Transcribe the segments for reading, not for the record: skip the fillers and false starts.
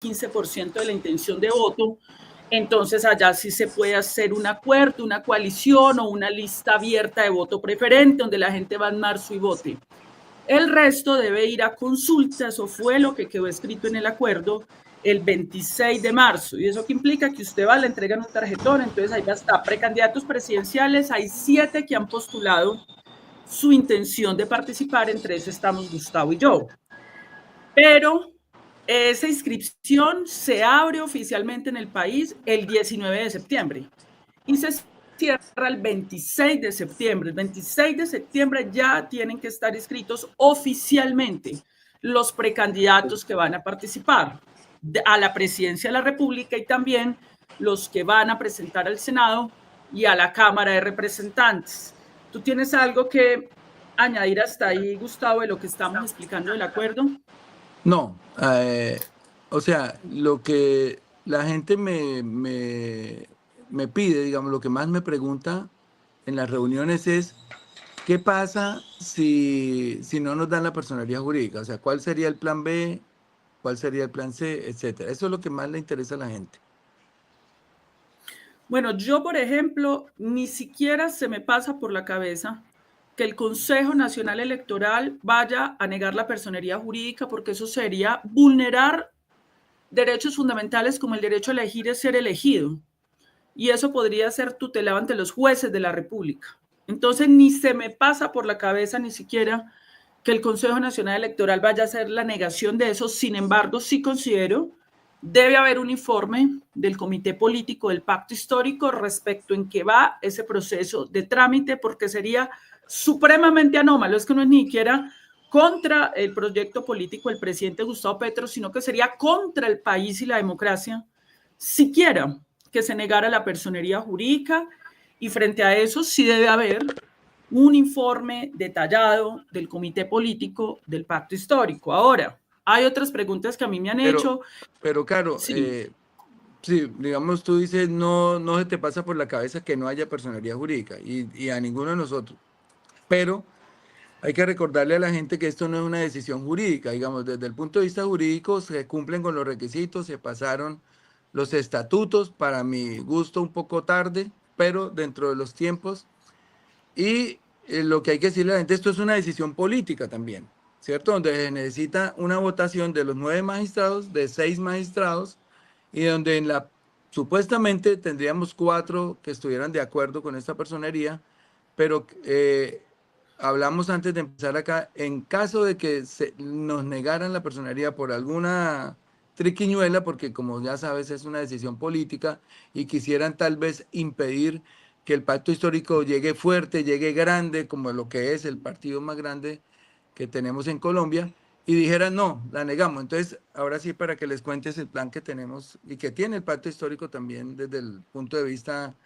15% de la intención de voto, entonces allá sí se puede hacer un acuerdo, una coalición o una lista abierta de voto preferente donde la gente va en marzo y vote. El resto debe ir a consulta, eso fue lo que quedó escrito en el acuerdo el 26 de marzo. ¿Y eso qué implica? Que usted va, le entregan un tarjetón, entonces ahí va a estar precandidatos presidenciales, hay 7 que han postulado su intención de participar, entre eso estamos Gustavo y yo. Pero esa inscripción se abre oficialmente en el país el 19 de septiembre y se cierra el 26 de septiembre. El 26 de septiembre ya tienen que estar inscritos oficialmente los precandidatos que van a participar a la presidencia de la República y también los que van a presentar al Senado y a la Cámara de Representantes. ¿Tú tienes algo que añadir hasta ahí, Gustavo, de lo que estamos explicando del acuerdo? No, o sea, lo que la gente me pide, digamos, lo que más me pregunta en las reuniones es, ¿qué pasa si no nos dan la personalidad jurídica? O sea, ¿cuál sería el plan B? ¿Cuál sería el plan C? Etcétera. Eso es lo que más le interesa a la gente. Bueno, yo, por ejemplo, ni siquiera se me pasa por la cabeza que el Consejo Nacional Electoral vaya a negar la personería jurídica, porque eso sería vulnerar derechos fundamentales como el derecho a elegir y ser elegido. Y eso podría ser tutelado ante los jueces de la República. Entonces, ni se me pasa por la cabeza ni siquiera que el Consejo Nacional Electoral vaya a hacer la negación de eso. Sin embargo, sí considero debe haber un informe del Comité Político del Pacto Histórico respecto en qué va ese proceso de trámite, porque sería supremamente anómalo. Es que no es ni siquiera contra el proyecto político del presidente Gustavo Petro, sino que sería contra el país y la democracia, siquiera que se negara la personería jurídica, y frente a eso sí debe haber un informe detallado del Comité Político del Pacto Histórico. Ahora, hay otras preguntas que a mí me han Pero, hecho. pero claro, Sí, sí, digamos, tú dices, no, no se te pasa por la cabeza que no haya personalidad jurídica y a ninguno de nosotros. Pero hay que recordarle a la gente que esto no es una decisión jurídica, digamos, desde el punto de vista jurídico se cumplen con los requisitos, se pasaron los estatutos, para mi gusto un poco tarde, pero dentro de los tiempos. Y lo que hay que decirle a la gente, esto es una decisión política también, ¿cierto? Donde se necesita una votación de los 9 magistrados, de 6 magistrados, y donde supuestamente tendríamos 4 que estuvieran de acuerdo con esta personería, pero hablamos antes de empezar acá, en caso de que nos negaran la personería por alguna triquiñuela, porque como ya sabes es una decisión política y quisieran tal vez impedir que el pacto histórico llegue fuerte, llegue grande, como lo que es el partido más grande que tenemos en Colombia, y dijeran no, la negamos. Entonces, ahora sí, para que les cuentes el plan que tenemos y que tiene el pacto histórico también desde el punto de vista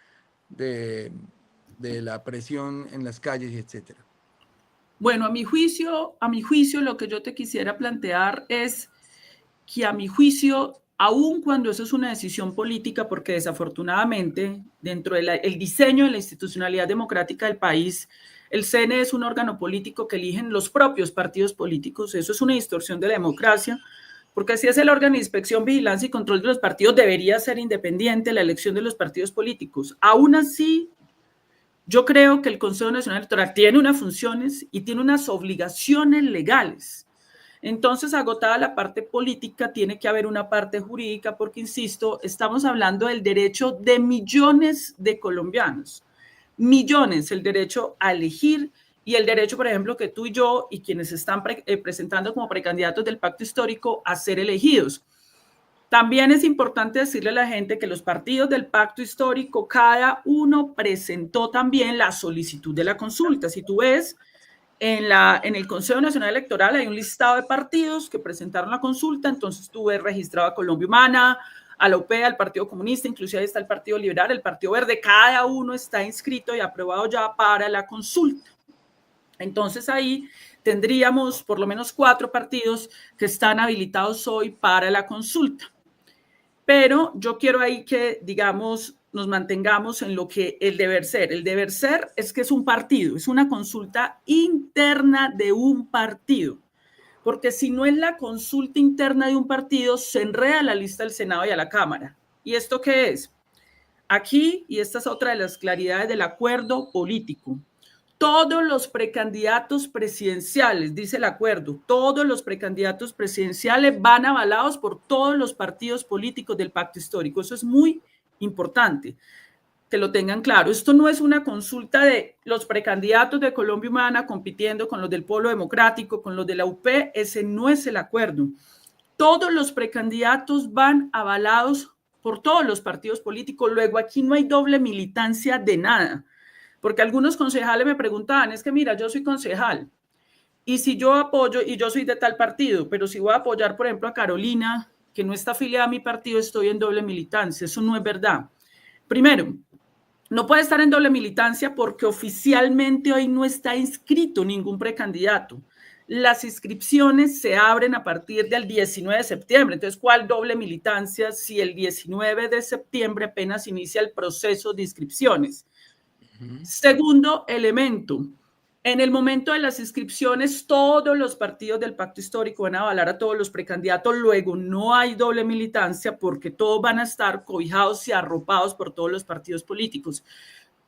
de, de la presión en las calles, etcétera. bueno, a mi juicio, lo que yo te quisiera plantear es que a mi juicio, aun cuando eso es una decisión política, porque desafortunadamente dentro del diseño de la institucionalidad democrática del país, el CNE es un órgano político que eligen los propios partidos políticos, eso es una distorsión de la democracia, porque si es el órgano de inspección, vigilancia y control de los partidos, debería ser independiente la elección de los partidos políticos. Aún así, yo creo que el Consejo Nacional Electoral tiene unas funciones y tiene unas obligaciones legales. Entonces, agotada la parte política, tiene que haber una parte jurídica, porque, insisto, estamos hablando del derecho de millones de colombianos. Millones, el derecho a elegir y el derecho, por ejemplo, que tú y yo y quienes están presentando como precandidatos del pacto histórico a ser elegidos. También es importante decirle a la gente que los partidos del pacto histórico, cada uno presentó también la solicitud de la consulta. Si tú ves, en el Consejo Nacional Electoral hay un listado de partidos que presentaron la consulta, entonces tú ves registrado a Colombia Humana, a la UP, al Partido Comunista, inclusive ahí está el Partido Liberal, el Partido Verde, cada uno está inscrito y aprobado ya para la consulta. Entonces ahí tendríamos por lo menos 4 partidos que están habilitados hoy para la consulta. Pero yo quiero ahí que, digamos, nos mantengamos en lo que el deber ser. El deber ser es que es un partido, es una consulta interna de un partido. porque si no es la consulta interna de un partido, se enreda la lista del Senado y a la Cámara. ¿Y esto qué es? Aquí, y esta es otra de las claridades del acuerdo político, todos los precandidatos presidenciales, dice el acuerdo, todos los precandidatos presidenciales van avalados por todos los partidos políticos del pacto histórico. Eso es muy importante que lo tengan claro. Esto no es una consulta de los precandidatos de Colombia Humana compitiendo con los del Polo Democrático, con los de la UP. Ese no es el acuerdo. Todos los precandidatos van avalados por todos los partidos políticos. Luego aquí no hay doble militancia de nada, porque algunos concejales me preguntaban, es que mira, yo soy concejal y si yo apoyo y yo soy de tal partido, pero si voy a apoyar, por ejemplo, a Carolina, que no está afiliada a mi partido, estoy en doble militancia. Eso no es verdad. Primero, no puede estar en doble militancia porque oficialmente hoy no está inscrito ningún precandidato. Las inscripciones se abren a partir del 19 de septiembre. Entonces, ¿cuál doble militancia si el 19 de septiembre apenas inicia el proceso de inscripciones? Segundo elemento, en el momento de las inscripciones, todos los partidos del pacto histórico van a avalar a todos los precandidatos. Luego, no hay doble militancia porque todos van a estar cobijados y arropados por todos los partidos políticos.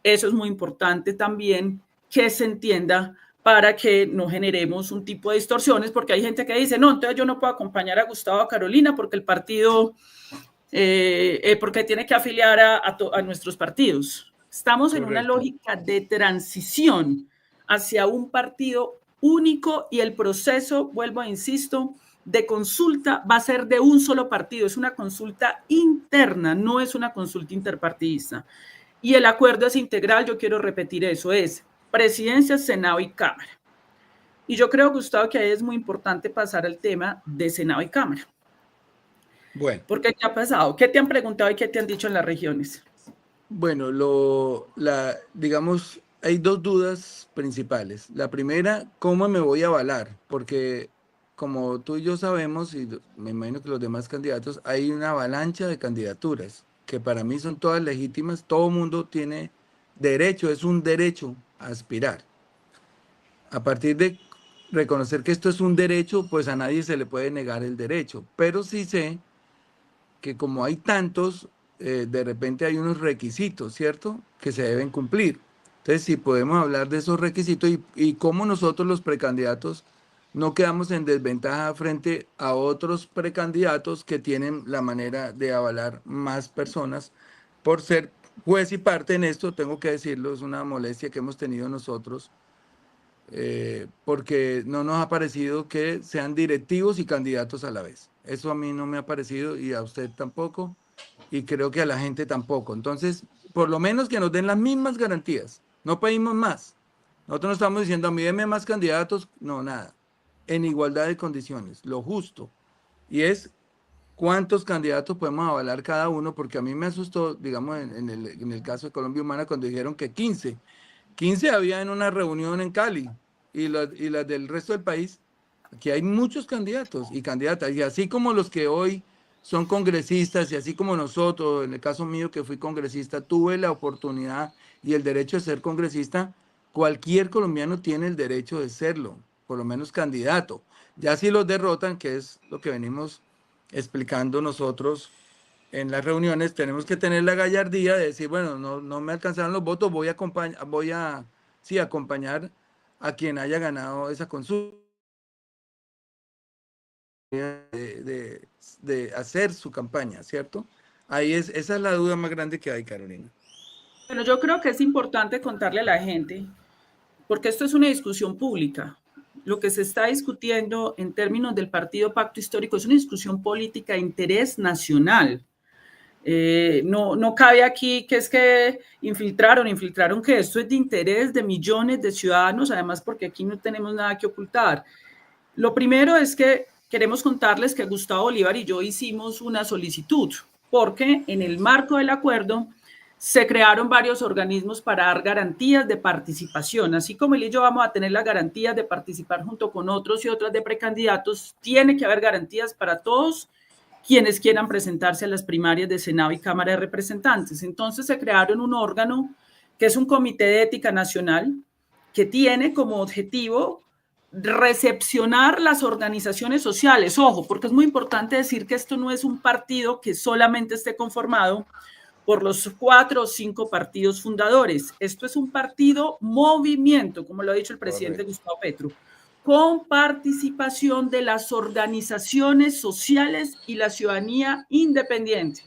Eso es muy importante también que se entienda para que no generemos un tipo de distorsiones, porque hay gente que dice, no, entonces yo no puedo acompañar a Gustavo a Carolina porque el partido, porque tiene que afiliar a nuestros partidos. Estamos en una lógica de transición hacia un partido único y el proceso, vuelvo a insisto, de consulta va a ser de un solo partido. Es una consulta interna, no es una consulta interpartidista. Y el acuerdo es integral, yo quiero repetir eso, es presidencia, Senado y Cámara. Y yo creo, Gustavo, que ahí es muy importante pasar al tema de Senado y Cámara. Bueno. Porque ¿qué ha pasado? ¿Qué te han preguntado y qué te han dicho en las regiones? Bueno, digamos, hay dos dudas principales. La primera, ¿cómo me voy a avalar? Porque como tú y yo sabemos, y me imagino que los demás candidatos, hay una avalancha de candidaturas que para mí son todas legítimas. Todo mundo tiene derecho, es un derecho a aspirar. A partir de reconocer que esto es un derecho, pues a nadie se le puede negar el derecho. Pero sí sé que como hay tantos, de repente hay unos requisitos, ¿cierto?, que se deben cumplir. Entonces, si podemos hablar de esos requisitos y cómo nosotros los precandidatos no quedamos en desventaja frente a otros precandidatos que tienen la manera de avalar más personas. Por ser juez y parte en esto, tengo que decirlo, es una molestia que hemos tenido nosotros, porque no nos ha parecido que sean directivos y candidatos a la vez. Eso a mí no me ha parecido y a usted tampoco, y creo que a la gente tampoco. Entonces, por lo menos que nos den las mismas garantías. No pedimos más. Nosotros no estamos diciendo a mí denme más candidatos, no, nada. En igualdad de condiciones, lo justo. Y es cuántos candidatos podemos avalar cada uno, porque a mí me asustó, digamos, en el caso de Colombia Humana, cuando dijeron que 15 había en una reunión en Cali, y las del resto del país. Aquí hay muchos candidatos y candidatas, y así como los que hoy son congresistas, y así como nosotros, en el caso mío que fui congresista, tuve la oportunidad y el derecho de ser congresista, cualquier colombiano tiene el derecho de serlo, por lo menos candidato. Ya si los derrotan, que es lo que venimos explicando nosotros en las reuniones, tenemos que tener la gallardía de decir, bueno, no me alcanzaron los votos, voy a acompañar a quien haya ganado esa consulta, de hacer su campaña, ¿cierto? Esa es la duda más grande que hay, Carolina. Bueno, yo creo que es importante contarle a la gente, porque esto es una discusión pública. Lo que se está discutiendo en términos del Partido Pacto Histórico es una discusión política de interés nacional. No cabe aquí que es que infiltraron que esto es de interés de millones de ciudadanos, además porque aquí no tenemos nada que ocultar. Lo primero es que queremos contarles que Gustavo Bolívar y yo hicimos una solicitud, porque en el marco del acuerdo se crearon varios organismos para dar garantías de participación. Así como él y yo vamos a tener las garantías de participar junto con otros y otras de precandidatos, tiene que haber garantías para todos quienes quieran presentarse a las primarias de Senado y Cámara de Representantes. Entonces se crearon un órgano que es un Comité de Ética Nacional que tiene como objetivo recepcionar las organizaciones sociales. Ojo, porque es muy importante decir que esto no es un partido que solamente esté conformado por los 4 o 5 partidos fundadores. Esto es un partido movimiento, como lo ha dicho el presidente Gustavo Petro, con participación de las organizaciones sociales y la ciudadanía independiente.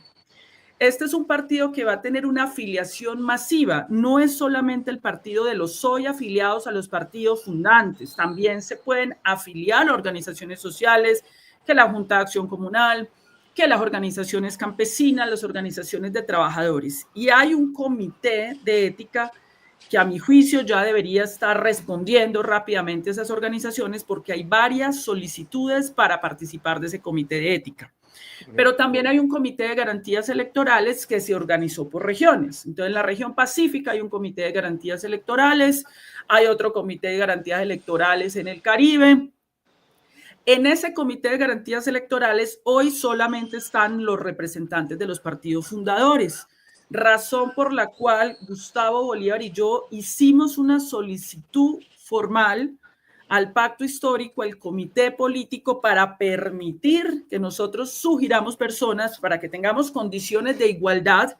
Este es un partido que va a tener una afiliación masiva. No es solamente el partido de los hoy afiliados a los partidos fundantes. También se pueden afiliar a organizaciones sociales, que la Junta de Acción Comunal, que las organizaciones campesinas, las organizaciones de trabajadores. Y hay un comité de ética que a mi juicio ya debería estar respondiendo rápidamente a esas organizaciones porque hay varias solicitudes para participar de ese comité de ética. Pero también hay un comité de garantías electorales que se organizó por regiones. Entonces, en la región Pacífica hay un comité de garantías electorales, hay otro comité de garantías electorales en el Caribe. En ese comité de garantías electorales hoy solamente están los representantes de los partidos fundadores, razón por la cual Gustavo Bolívar y yo hicimos una solicitud formal al pacto histórico, al comité político, para permitir que nosotros sugiramos personas para que tengamos condiciones de igualdad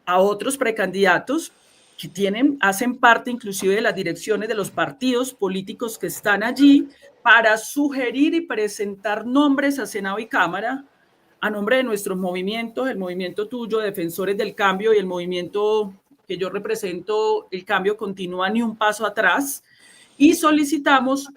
a otros precandidatos que hacen parte inclusive de las direcciones de los partidos políticos que están allí, para sugerir y presentar nombres a Senado y Cámara a nombre de nuestros movimientos, el movimiento tuyo, Defensores del Cambio, y el movimiento que yo represento, El Cambio Continúa, Ni un Paso Atrás, y solicitamos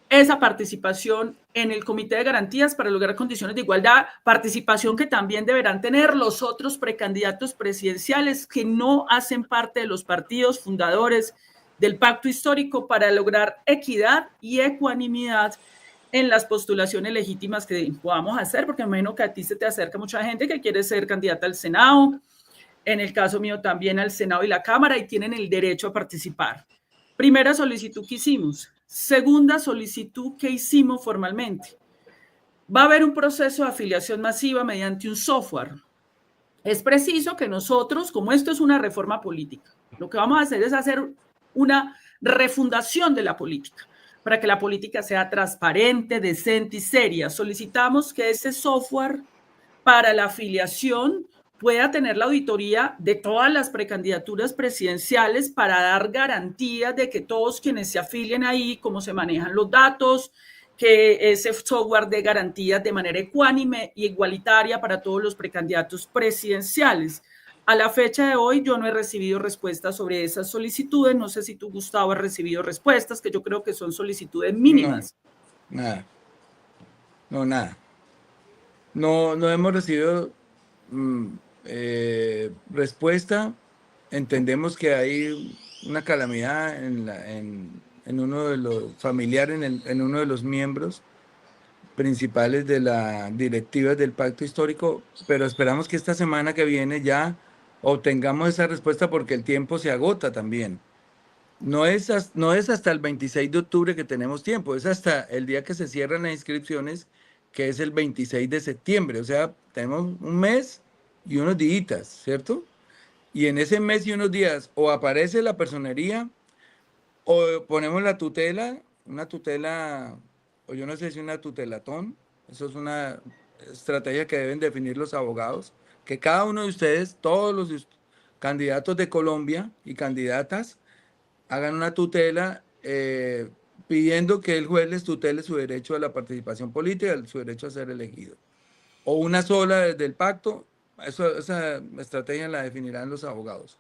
esa participación en el Comité de Garantías para lograr condiciones de igualdad, participación que también deberán tener los otros precandidatos presidenciales que no hacen parte de los partidos fundadores del pacto histórico, para lograr equidad y ecuanimidad en las postulaciones legítimas que podamos hacer, porque me imagino que a ti se te acerca mucha gente que quiere ser candidata al Senado, en el caso mío también al Senado y la Cámara, y tienen el derecho a participar. Primera solicitud que hicimos. Segunda solicitud que hicimos formalmente. Va a haber un proceso de afiliación masiva mediante un software. Es preciso que nosotros, como esto es una reforma política, lo que vamos a hacer es hacer una refundación de la política, para que la política sea transparente, decente y seria. Solicitamos que ese software para la afiliación pueda tener la auditoría de todas las precandidaturas presidenciales, para dar garantías de que todos quienes se afilien ahí, cómo se manejan los datos, que ese software dé garantías de manera ecuánime y igualitaria para todos los precandidatos presidenciales. A la fecha de hoy yo no he recibido respuestas sobre esas solicitudes. No sé si tú, Gustavo, has recibido respuestas, que yo creo que son solicitudes mínimas. No, nada. No, nada. No hemos recibido respuesta. Entendemos que hay una calamidad en uno de los familiares, en uno de los miembros principales de la directiva del pacto histórico, pero esperamos que esta semana que viene ya obtengamos esa respuesta, porque el tiempo se agota también. No es hasta el 26 de octubre que tenemos tiempo, es hasta el día que se cierran las inscripciones, que es el 26 de septiembre. O sea, tenemos un mes y unos días, ¿cierto? Y en ese mes y unos días o aparece la personería o ponemos la tutela, una tutela, o yo no sé si una tutelatón. Eso es una estrategia que deben definir los abogados, que cada uno de ustedes, todos los candidatos de Colombia y candidatas, hagan una tutela pidiendo que el juez les tutele su derecho a la participación política, su derecho a ser elegido. O una sola desde el pacto. Esa estrategia la definirán los abogados.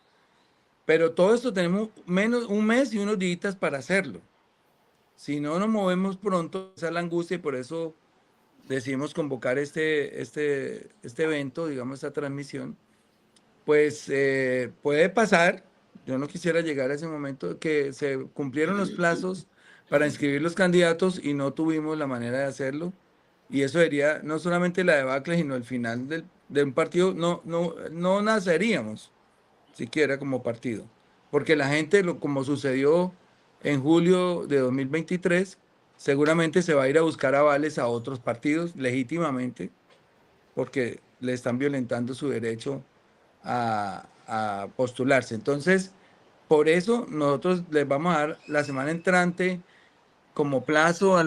Pero todo esto tenemos menos un mes y unos días para hacerlo. Si no nos movemos pronto, esa es la angustia, y por eso decidimos convocar este evento, digamos, esta transmisión. Pues puede pasar, yo no quisiera llegar a ese momento, que se cumplieron los plazos para inscribir los candidatos y no tuvimos la manera de hacerlo. Y eso sería no solamente la debacle, sino el final de un partido. No naceríamos siquiera como partido, porque la gente, como sucedió en julio de 2023, seguramente se va a ir a buscar avales a otros partidos legítimamente, porque le están violentando su derecho a postularse. Entonces, por eso nosotros les vamos a dar la semana entrante como plazo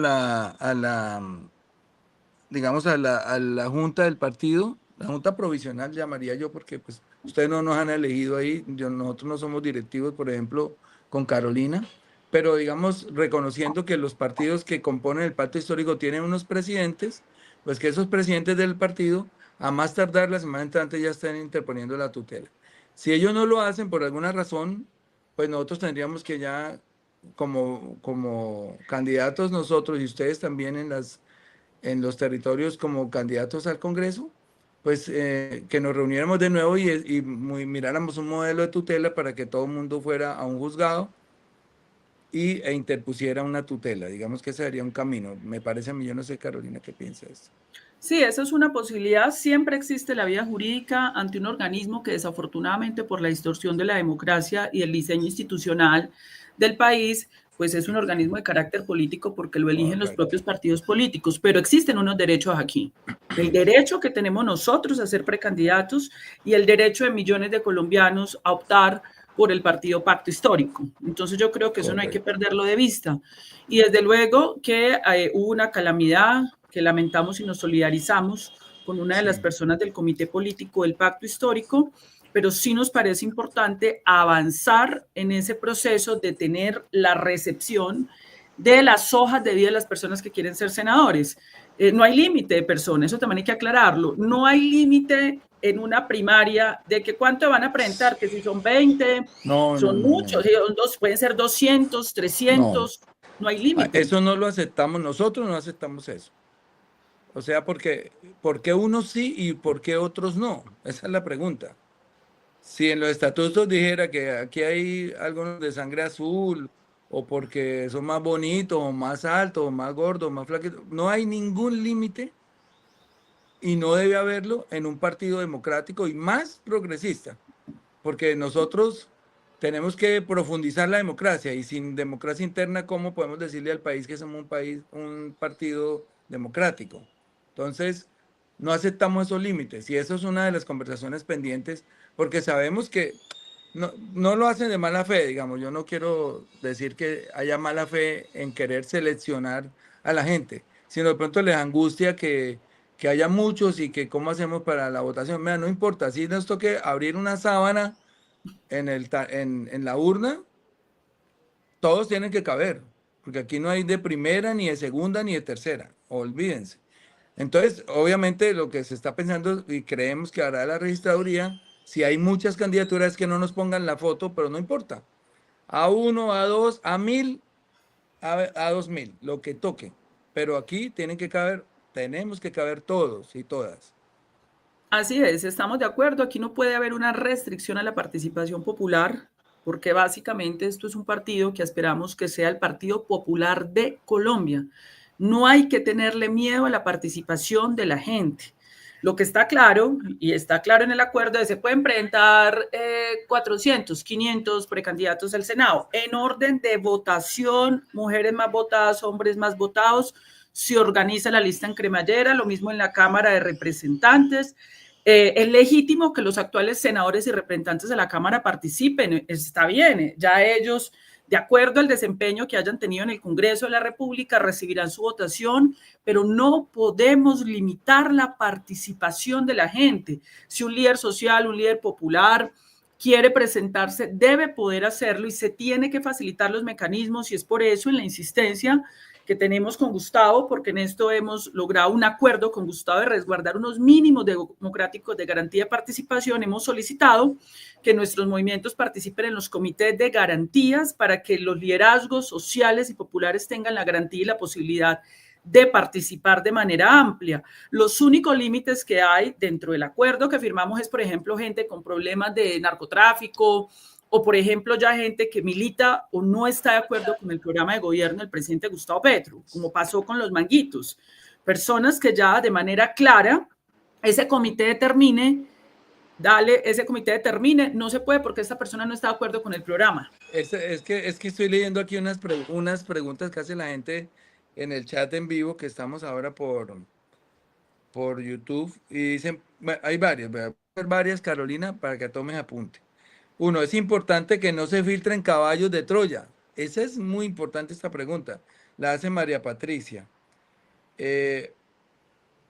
digamos, a la junta del partido, la junta provisional llamaría yo, porque pues ustedes no nos han elegido ahí, nosotros no somos directivos, por ejemplo, con Carolina, pero digamos, reconociendo que los partidos que componen el pacto histórico tienen unos presidentes, pues que esos presidentes del partido, a más tardar la semana entrante, ya estén interponiendo la tutela. Si ellos no lo hacen por alguna razón, pues nosotros tendríamos que ya, como candidatos nosotros y ustedes también en los territorios como candidatos al Congreso, pues que nos reuniéramos de nuevo y miráramos un modelo de tutela para que todo el mundo fuera a un juzgado e interpusiera una tutela. Digamos que ese sería un camino. Me parece a mí, yo no sé, Carolina, ¿qué piensas? Sí, esa es una posibilidad. Siempre existe la vía jurídica ante un organismo que desafortunadamente por la distorsión de la democracia y el diseño institucional del país, pues es un organismo de carácter político porque lo eligen los Correcto. propios partidos políticos, pero existen unos derechos aquí. El derecho que tenemos nosotros a ser precandidatos y el derecho de millones de colombianos a optar por el partido Pacto Histórico. Entonces yo creo que eso no hay que Correcto. perderlo de vista. Y desde luego que hubo una calamidad que lamentamos y nos solidarizamos con una de las Sí. personas del comité político del pacto histórico, pero sí nos parece importante avanzar en ese proceso de tener la recepción de las hojas de vida de las personas que quieren ser senadores. No hay límite de personas, eso también hay que aclararlo. No hay límite en una primaria de que cuánto van a presentar, que si son 20, No, no, son no, no, muchos, no. pueden ser 200, No. 300, no hay límite. Eso no lo aceptamos, nosotros no aceptamos eso. O sea, ¿por qué unos sí y por qué otros no? Esa es la pregunta. Si en los estatutos dijera que aquí hay algunos de sangre azul, o porque son más bonitos, o más altos, o más gordos, o más flaquitos, no hay ningún límite y no debe haberlo en un partido democrático y más progresista, porque nosotros tenemos que profundizar la democracia y sin democracia interna, ¿cómo podemos decirle al país que somos un partido democrático? Entonces, no aceptamos esos límites y eso es una de las conversaciones pendientes porque sabemos que no lo hacen de mala fe, digamos. Yo no quiero decir que haya mala fe en querer seleccionar a la gente, sino de pronto les angustia que haya muchos y que cómo hacemos para la votación. Mira, no importa, si nos toque abrir una sábana en la urna, todos tienen que caber, porque aquí no hay de primera, ni de segunda, ni de tercera, olvídense. Entonces, obviamente lo que se está pensando y creemos que hará la registraduría, si hay muchas candidaturas que no nos pongan la foto, pero no importa. A uno, a dos, a mil, a 2000, lo que toque. Pero aquí tienen que caber, tenemos que caber todos y todas. Así es, estamos de acuerdo. Aquí no puede haber una restricción a la participación popular, porque básicamente esto es un partido que esperamos que sea el Partido Popular de Colombia. No hay que tenerle miedo a la participación de la gente. Lo que está claro, y está claro en el acuerdo, es que se pueden presentar 400, 500 precandidatos al Senado en orden de votación, mujeres más votadas, hombres más votados, se organiza la lista en cremallera, lo mismo en la Cámara de Representantes. Es legítimo que los actuales senadores y representantes de la Cámara participen, está bien, ya ellos, de acuerdo al desempeño que hayan tenido en el Congreso de la República, recibirán su votación, pero no podemos limitar la participación de la gente. Si un líder social, un líder popular quiere presentarse, debe poder hacerlo y se tiene que facilitar los mecanismos y es por eso en la insistencia que tenemos con Gustavo, porque en esto hemos logrado un acuerdo con Gustavo de resguardar unos mínimos democráticos de garantía de participación. Hemos solicitado que nuestros movimientos participen en los comités de garantías para que los liderazgos sociales y populares tengan la garantía y la posibilidad de participar de manera amplia. Los únicos límites que hay dentro del acuerdo que firmamos es, por ejemplo, gente con problemas de narcotráfico, o por ejemplo ya gente que milita o no está de acuerdo con el programa de gobierno del presidente Gustavo Petro, como pasó con los manguitos. Personas que ya de manera clara ese comité determine, ese comité determine, no se puede porque esta persona no está de acuerdo con el programa. Es que estoy leyendo aquí unas preguntas que hace la gente en el chat en vivo que estamos ahora por YouTube y dicen, hay varias, voy a poner varias, Carolina, para que tomes apunte. Uno, es importante que no se filtren caballos de Troya. Esa es muy importante esta pregunta. la hace María Patricia.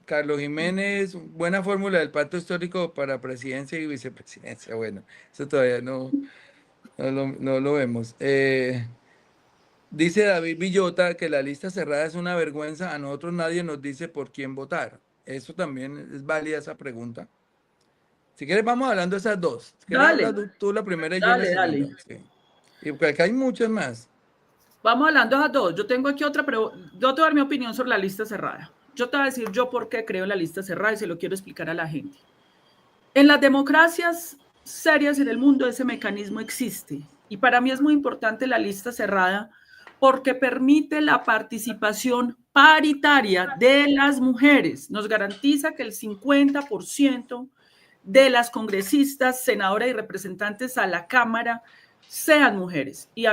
Carlos Jiménez, buena fórmula del pacto histórico para presidencia y vicepresidencia. Bueno, eso todavía no lo vemos. Dice David Villota que la lista cerrada es una vergüenza. A nosotros nadie nos dice por quién votar. Eso también es válida esa pregunta. Si quieres, vamos hablando de esas dos. Si quieres, Dale, habla tú la primera y yo la dale, segunda. dale. Sí. Y porque acá hay muchas más. Vamos hablando de las dos. Yo tengo aquí otra, pero yo te voy a dar mi opinión sobre la lista cerrada. Yo te voy a decir yo por qué creo en la lista cerrada y se lo quiero explicar a la gente. En las democracias serias en el mundo ese mecanismo existe y para mí es muy importante la lista cerrada porque permite la participación paritaria de las mujeres. Nos garantiza que el 50% de las congresistas, senadoras y representantes a la Cámara sean mujeres. Y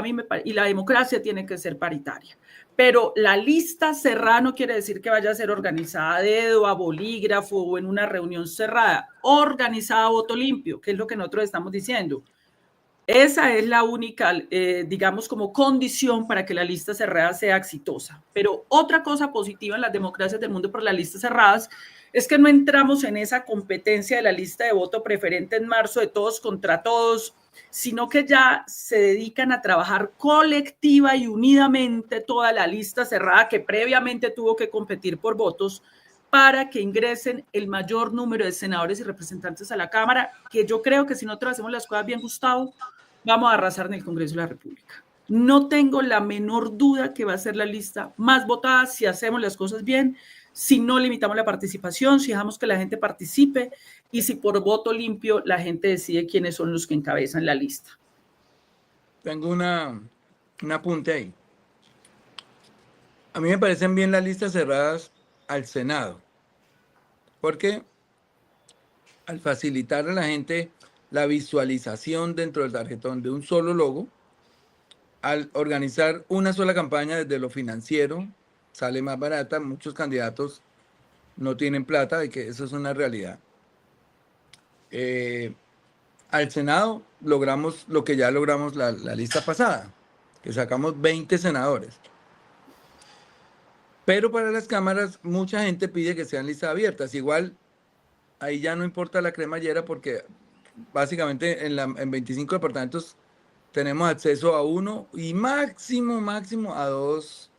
la democracia tiene que ser paritaria. Pero la lista cerrada no quiere decir que vaya a ser organizada a dedo, a bolígrafo o en una reunión cerrada. Organizada a voto limpio, que es lo que nosotros estamos diciendo. Esa es la única, digamos, como condición para que la lista cerrada sea exitosa. Pero otra cosa positiva en las democracias del mundo por las listas cerradas es que no entramos en esa competencia de la lista de voto preferente en marzo de todos contra todos, sino que ya se dedican a trabajar colectiva y unidamente toda la lista cerrada que previamente tuvo que competir por votos para que ingresen el mayor número de senadores y representantes a la Cámara, que yo creo que si nosotros hacemos las cosas bien, Gustavo, vamos a arrasar en el Congreso de la República. No tengo la menor duda que va a ser la lista más votada si hacemos las cosas bien, si no limitamos la participación, si dejamos que la gente participe y si por voto limpio la gente decide quiénes son los que encabezan la lista. Tengo un apunte ahí. A mí me parecen bien las listas cerradas al Senado, porque al facilitar a la gente la visualización dentro del tarjetón de un solo logo, al organizar una sola campaña desde lo financiero, sale más barata. Muchos candidatos no tienen plata, y que eso es una realidad. Al Senado logramos lo que ya logramos la lista pasada, que sacamos 20 senadores. Pero para las cámaras, mucha gente pide que sean listas abiertas. Igual, ahí ya no importa la cremallera, porque básicamente en 25 departamentos tenemos acceso a uno y máximo a dos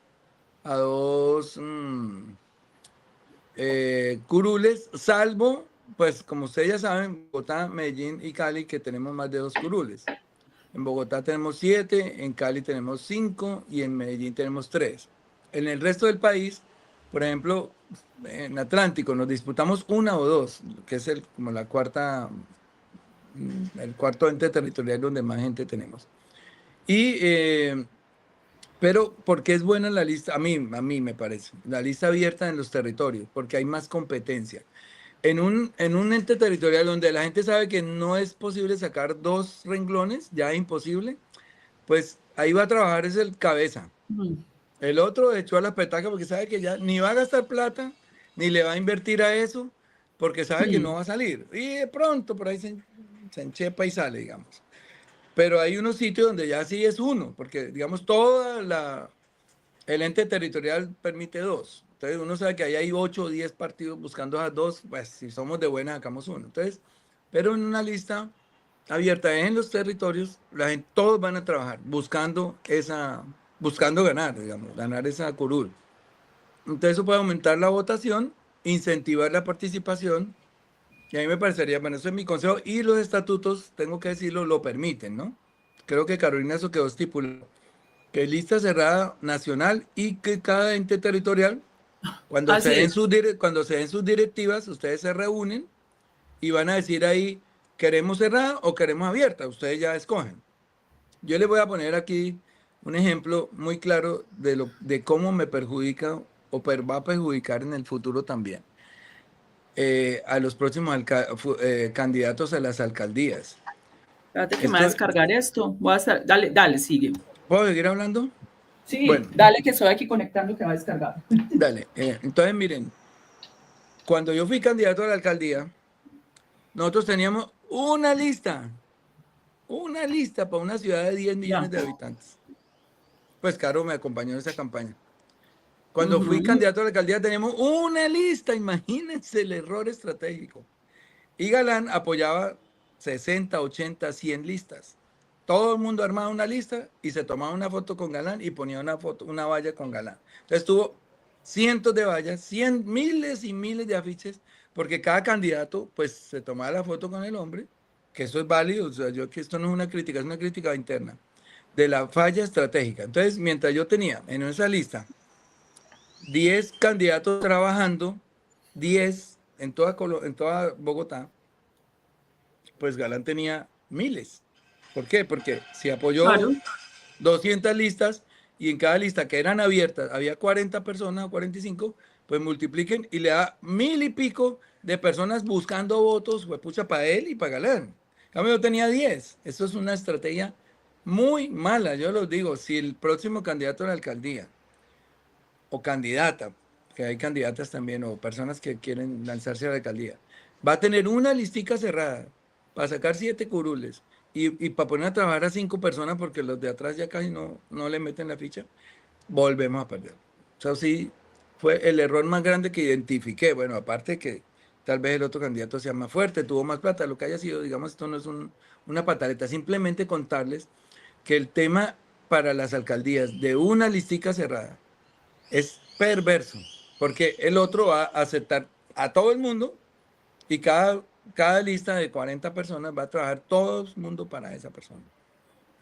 curules, salvo, pues como ustedes ya saben, Bogotá, Medellín y Cali, que tenemos más de 2 curules. En Bogotá tenemos 7, en Cali tenemos 5 y en Medellín tenemos 3. En el resto del país, por ejemplo, en Atlántico nos disputamos 1 o 2, que es el cuarto ente territorial donde más gente tenemos. Pero ¿por qué es buena la lista? A mí me parece, la lista abierta en los territorios, porque hay más competencia. En un ente territorial donde la gente sabe que no es posible sacar 2 renglones, ya es imposible, pues ahí va a trabajar es el cabeza. El otro echó a la petaca porque sabe que ya ni va a gastar plata, ni le va a invertir a eso, porque sabe que no va a salir. Y de pronto por ahí se enchepa y sale, digamos. Pero hay unos sitios donde ya sí es uno, porque digamos el ente territorial permite 2. Entonces uno sabe que ahí hay 8 o 10 partidos buscando a 2, pues si somos de buena sacamos 1. Entonces, pero en una lista abierta en los territorios, todos van a trabajar buscando ganar, digamos, ganar esa curul. Entonces eso puede aumentar la votación, incentivar la participación, y a mí me parecería, bueno, eso es mi consejo, y los estatutos, tengo que decirlo, lo permiten, ¿no? Creo que Carolina eso quedó estipulado, que lista cerrada nacional y que cada ente territorial, cuando se den sus directivas, ustedes se reúnen y van a decir ahí, ¿queremos cerrada o queremos abierta? Ustedes ya escogen. Yo les voy a poner aquí un ejemplo muy claro de cómo me perjudica o va a perjudicar en el futuro también a los próximos candidatos a las alcaldías. Espérate que me va a descargar esto. Dale, sigue. ¿Puedo seguir hablando? Sí, Bueno, dale que estoy aquí conectando que va a descargar. dale. Entonces, miren, cuando yo fui candidato a la alcaldía, nosotros teníamos una lista para una ciudad de 10 millones de habitantes. Pues Caro me acompañó en esa campaña. Cuando fui Ujú. candidato a la alcaldía teníamos una lista, imagínense el error estratégico. Y Galán apoyaba 60, 80, 100 listas. Todo el mundo armaba una lista y se tomaba una foto con Galán y ponía una foto, una valla con Galán. Entonces tuvo cientos de vallas, miles y miles de afiches, porque cada candidato pues se tomaba la foto con el hombre, que eso es válido, o sea, yo que esto no es una crítica, es una crítica interna de la falla estratégica. Entonces, mientras yo tenía en esa lista 10 candidatos trabajando, 10 en toda Bogotá, pues Galán tenía miles. ¿Por qué? Porque si apoyó Claro. 200 listas y en cada lista que eran abiertas había 40 personas o 45, pues multipliquen y le da 1000 y pico de personas buscando votos, pues pucha, para él y para Galán. En cambio, yo tenía 10. Eso es una estrategia muy mala. Yo los digo, si el próximo candidato a la alcaldía o candidata, que hay candidatas también, o personas que quieren lanzarse a la alcaldía, va a tener una listica cerrada para sacar 7 curules y para poner a trabajar a 5 personas porque los de atrás ya casi no le meten la ficha, volvemos a perder. O sea, sí, fue el error más grande que identifiqué. Bueno, aparte que tal vez el otro candidato sea más fuerte, tuvo más plata, lo que haya sido, digamos, esto no es una pataleta, simplemente contarles que el tema para las alcaldías de una listica cerrada es perverso, porque el otro va a aceptar a todo el mundo y cada lista de 40 personas va a trabajar todo el mundo para esa persona,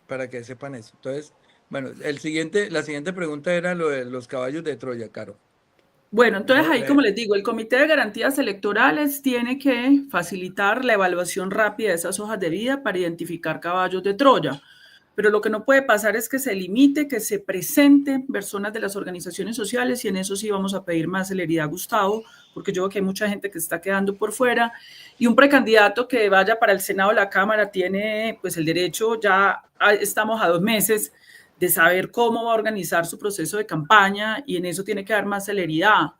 para que sepan eso. Entonces, bueno, la siguiente pregunta era lo de los caballos de Troya, Caro. Bueno, entonces No, ahí, como les digo, el Comité de Garantías Electorales tiene que facilitar la evaluación rápida de esas hojas de vida para identificar caballos de Troya. Pero lo que no puede pasar es que se limite, que se presenten personas de las organizaciones sociales y en eso sí vamos a pedir más celeridad, Gustavo, porque yo veo que hay mucha gente que está quedando por fuera y un precandidato que vaya para el Senado o la Cámara tiene pues el derecho, ya estamos a 2 meses de saber cómo va a organizar su proceso de campaña y en eso tiene que dar más celeridad.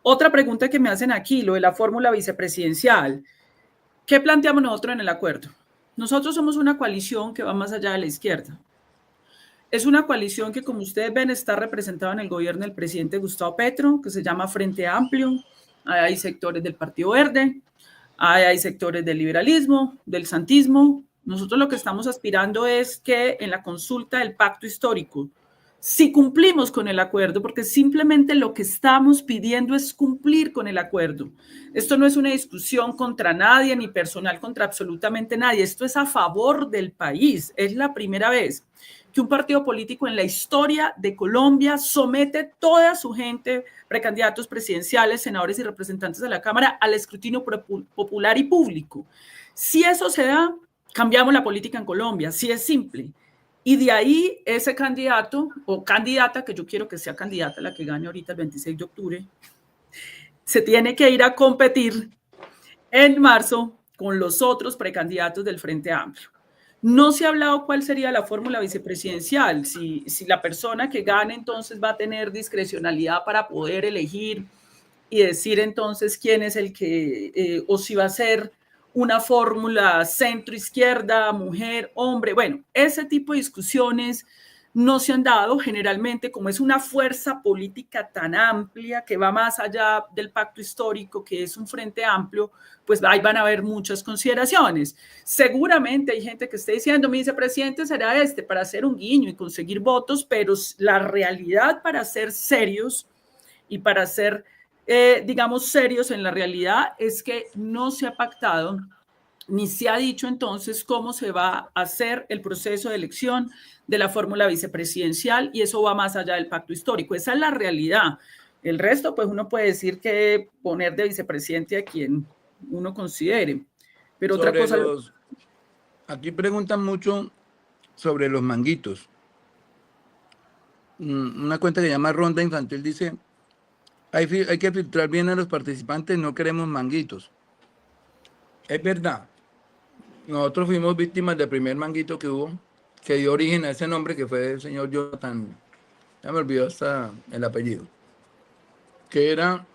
Otra pregunta que me hacen aquí, lo de la fórmula vicepresidencial. ¿Qué planteamos nosotros en el acuerdo? Nosotros somos una coalición que va más allá de la izquierda. Es una coalición que, como ustedes ven, está representada en el gobierno del presidente Gustavo Petro, que se llama Frente Amplio. Hay sectores del Partido Verde, hay sectores del liberalismo, del santismo. Nosotros lo que estamos aspirando es que en la consulta del pacto histórico, si cumplimos con el acuerdo, porque simplemente lo que estamos pidiendo es cumplir con el acuerdo. Esto no es una discusión contra nadie ni personal contra absolutamente nadie. Esto es a favor del país. Es la primera vez que un partido político en la historia de Colombia somete toda su gente, precandidatos presidenciales, senadores y representantes de la Cámara, al escrutinio popular y público. Si eso se da, cambiamos la política en Colombia, si es simple. Y de ahí ese candidato o candidata, que yo quiero que sea candidata la que gane ahorita el 26 de octubre, se tiene que ir a competir en marzo con los otros precandidatos del Frente Amplio. No se ha hablado cuál sería la fórmula vicepresidencial, si la persona que gane entonces va a tener discrecionalidad para poder elegir y decir entonces quién es el que, o si va a ser una fórmula centro-izquierda, mujer, hombre. Bueno, ese tipo de discusiones no se han dado generalmente, como es una fuerza política tan amplia que va más allá del pacto histórico, que es un frente amplio, pues ahí van a haber muchas consideraciones. Seguramente hay gente que esté diciendo, mi vicepresidente será este, para hacer un guiño y conseguir votos, pero la realidad para ser serios y para ser, digamos, serios en la realidad es que no se ha pactado ni se ha dicho entonces cómo se va a hacer el proceso de elección de la fórmula vicepresidencial y eso va más allá del pacto histórico. Esa es la realidad. El resto, pues uno puede decir que poner de vicepresidente a quien uno considere. Pero otra Sobre cosa... los, aquí preguntan mucho sobre los manguitos. Una cuenta que se llama Ronda Infantil dice, hay que filtrar bien a los participantes, no queremos manguitos. Es verdad, nosotros fuimos víctimas del primer manguito que hubo, que dio origen a ese nombre que fue el señor Jonathan, ya me olvidó hasta el apellido, que era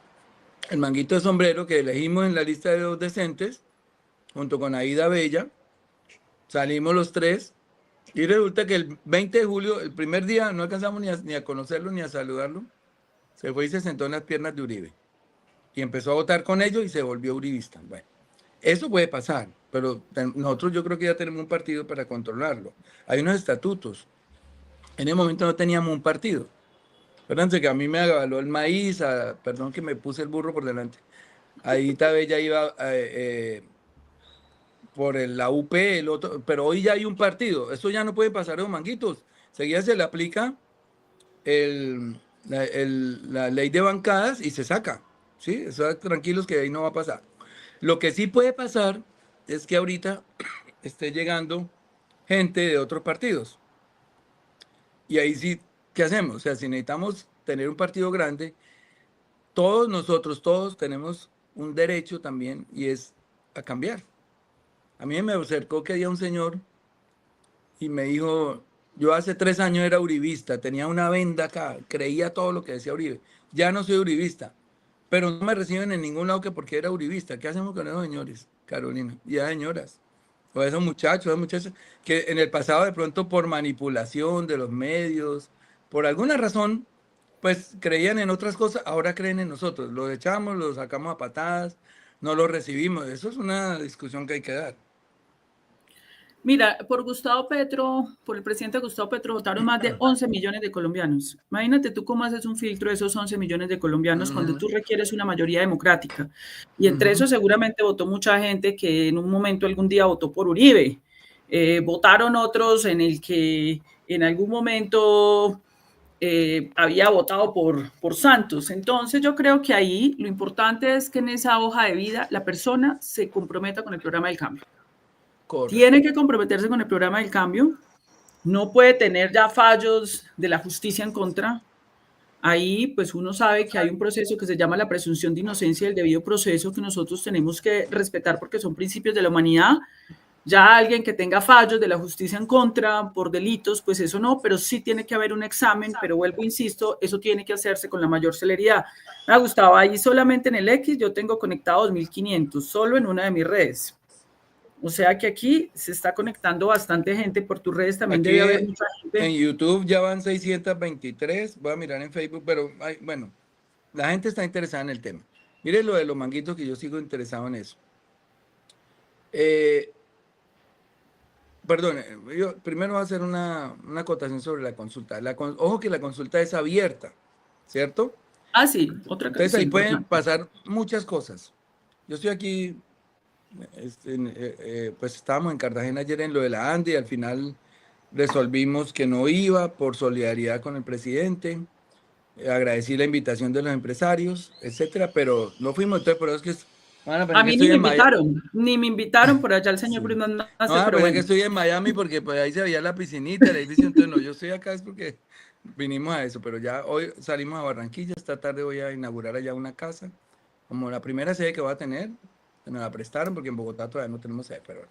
el manguito de sombrero que elegimos en la lista de los decentes, junto con Aida Bella, salimos los tres, y resulta que el 20 de julio, el primer día, no alcanzamos ni a conocerlo ni a saludarlo, se fue y se sentó en las piernas de Uribe y empezó a votar con ellos y se volvió uribista. Bueno, eso puede pasar, pero nosotros yo creo que ya tenemos un partido para controlarlo. Hay unos estatutos. En el momento no teníamos un partido. Fíjense que a mí me avaló el maíz, perdón que me puse el burro por delante. Ahí Tabella iba por la UP, el otro, pero hoy ya hay un partido. Eso ya no puede pasar en Manguitos. Seguida se le aplica la ley de bancadas y se saca. ¿Sí? Están tranquilos que ahí no va a pasar. Lo que sí puede pasar es que ahorita esté llegando gente de otros partidos. Y ahí sí, ¿qué hacemos? O sea, si necesitamos tener un partido grande, todos nosotros, todos tenemos un derecho también y es a cambiar. A mí me acercó que había un señor y me dijo, yo hace 3 años era uribista, tenía una venda acá, creía todo lo que decía Uribe. Ya no soy uribista, pero no me reciben en ningún lado que porque era uribista. ¿Qué hacemos con esos señores, Carolina? Y a señoras, o esos muchachos, que en el pasado de pronto por manipulación de los medios, por alguna razón, pues creían en otras cosas, ahora creen en nosotros. Los echamos, los sacamos a patadas, no los recibimos. Eso es una discusión que hay que dar. Mira, por Gustavo Petro, por el presidente Gustavo Petro, votaron más de 11 millones de colombianos. Imagínate tú cómo haces un filtro de esos 11 millones de colombianos cuando tú requieres una mayoría democrática. Y entre eso seguramente votó mucha gente que en un momento, algún día votó por Uribe. Votaron otros en el que en algún momento había votado por Santos. Entonces yo creo que ahí lo importante es que en esa hoja de vida la persona se comprometa con el programa del cambio. Correcto. Tiene que comprometerse con el programa del cambio, no puede tener ya fallos de la justicia en contra. Ahí pues uno sabe que hay un proceso que se llama la presunción de inocencia y el debido proceso que nosotros tenemos que respetar porque son principios de la humanidad. Ya alguien que tenga fallos de la justicia en contra por delitos, pues eso no, pero sí tiene que haber un examen, pero vuelvo, insisto, eso tiene que hacerse con la mayor celeridad. Me ha gustado, ahí solamente en el X yo tengo conectado 2.500, solo en una de mis redes. O sea que aquí se está conectando bastante gente, por tus redes también Aquí debe haber mucha gente. En YouTube ya van 623, voy a mirar en Facebook, pero bueno, la gente está interesada en el tema. Mire lo de los manguitos, que yo sigo interesado en eso. Perdón, yo primero voy a hacer una acotación sobre la consulta. Ojo que la consulta es abierta, ¿cierto? Ah, sí, otra cosa. Entonces ahí pueden pasar muchas cosas. Yo estoy aquí, pues estábamos en Cartagena ayer en lo de la ANDI, y al final resolvimos que no iba por solidaridad con el presidente. Agradecí la invitación de los empresarios, etcétera, pero no fuimos. Entonces, por eso es que a mí ni me invitaron por allá el señor sí. Bruno Nace, pero bueno. es que estoy en Miami porque pues ahí se veía la piscinita, el edificio. Entonces no, yo estoy acá es porque vinimos a eso, pero ya hoy salimos a Barranquilla. Esta tarde voy a inaugurar allá una casa, como la primera sede que voy a tener. Me la prestaron porque en Bogotá todavía no tenemos sede, pero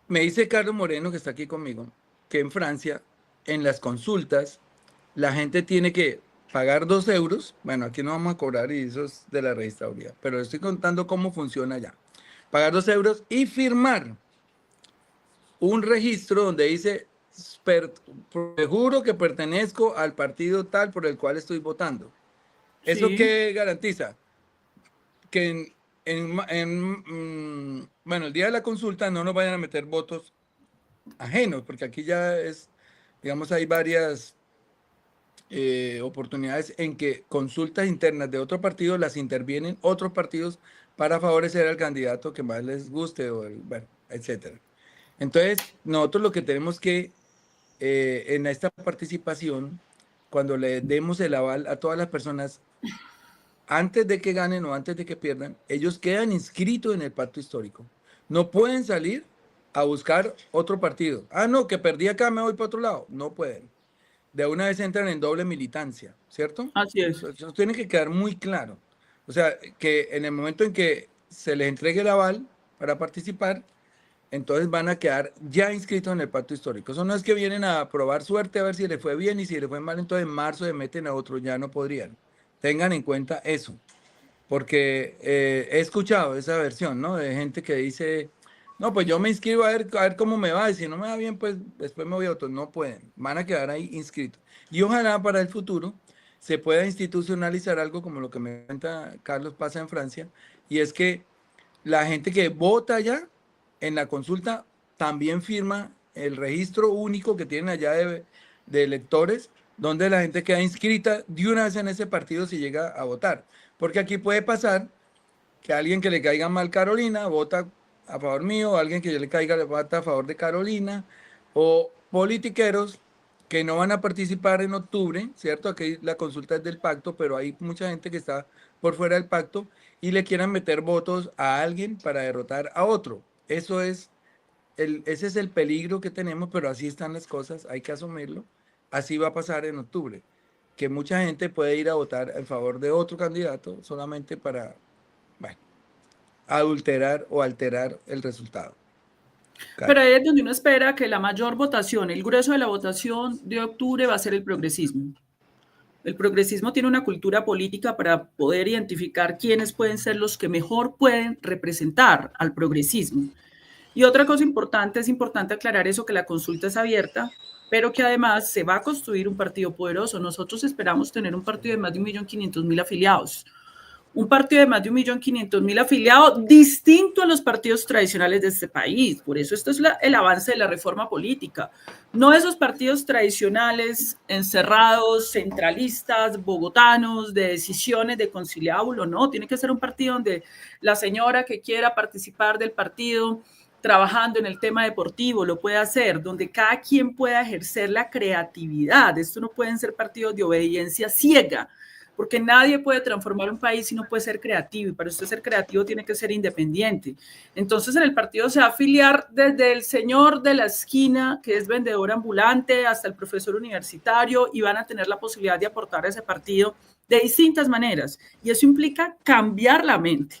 me dice Carlos Moreno, que está aquí conmigo, que en Francia, en las consultas, la gente tiene que pagar 2 euros. Bueno, aquí no vamos a cobrar y eso es de la registraduría, pero estoy contando cómo funciona allá. Pagar 2 euros y firmar un registro donde dice, juro que pertenezco al partido tal por el cual estoy votando. ¿Eso qué garantiza? Que bueno, el día de la consulta no nos vayan a meter votos ajenos, porque aquí ya es, digamos, hay varias oportunidades en que consultas internas de otro partido las intervienen otros partidos para favorecer al candidato que más les guste, bueno, etcétera. Entonces, nosotros lo que tenemos que, en esta participación, cuando le demos el aval a todas las personas, antes de que ganen o antes de que pierdan, ellos quedan inscritos en el pacto histórico. No pueden salir a buscar otro partido. Ah, no, que perdí acá, me voy para otro lado. No pueden. De una vez entran en doble militancia, ¿cierto? Así es. Eso tiene que quedar muy claro. O sea, que en el momento en que se les entregue el aval para participar, entonces van a quedar ya inscritos en el pacto histórico. Eso no es que vienen a probar suerte a ver si les fue bien y si les fue mal, entonces en marzo se meten a otro, ya no podrían. Tengan en cuenta eso, porque he escuchado esa versión, ¿no? De gente que dice, no, pues yo me inscribo a ver cómo me va, y si no me va bien, pues después me voy a otro. No pueden, van a quedar ahí inscritos. Y ojalá para el futuro se pueda institucionalizar algo como lo que me cuenta Carlos pasa en Francia, y es que la gente que vota ya en la consulta también firma el registro único que tienen allá de electores, donde la gente queda inscrita de una vez en ese partido si llega a votar. Porque aquí puede pasar que alguien que le caiga mal Carolina vota a favor mío, o alguien que yo le caiga le vota a favor de Carolina, o politiqueros que no van a participar en octubre, ¿cierto? Aquí la consulta es del pacto, pero hay mucha gente que está por fuera del pacto y le quieran meter votos a alguien para derrotar a otro. Ese es el peligro que tenemos, pero así están las cosas, hay que asumirlo. Así va a pasar en octubre, que mucha gente puede ir a votar en favor de otro candidato solamente para, bueno, adulterar o alterar el resultado. Pero ahí es donde uno espera que la mayor votación, el grueso de la votación de octubre va a ser el progresismo. El progresismo tiene una cultura política para poder identificar quiénes pueden ser los que mejor pueden representar al progresismo. Y otra cosa importante, es importante aclarar eso, que la consulta es abierta, pero que además se va a construir un partido poderoso. Nosotros esperamos tener un partido de más de 1.500.000 afiliados. Un partido de más de 1.500.000 afiliados, distinto a los partidos tradicionales de este país. Por eso esto es el avance de la reforma política. No esos partidos tradicionales, encerrados, centralistas, bogotanos, de decisiones de conciliábulo, no. Tiene que ser un partido donde la señora que quiera participar del partido trabajando en el tema deportivo lo puede hacer, donde cada quien pueda ejercer la creatividad. Esto no pueden ser partidos de obediencia ciega, porque nadie puede transformar un país si no puede ser creativo, y para usted ser creativo tiene que ser independiente. Entonces en el partido se va a afiliar desde el señor de la esquina, que es vendedor ambulante, hasta el profesor universitario, y van a tener la posibilidad de aportar a ese partido de distintas maneras, y eso implica cambiar la mente,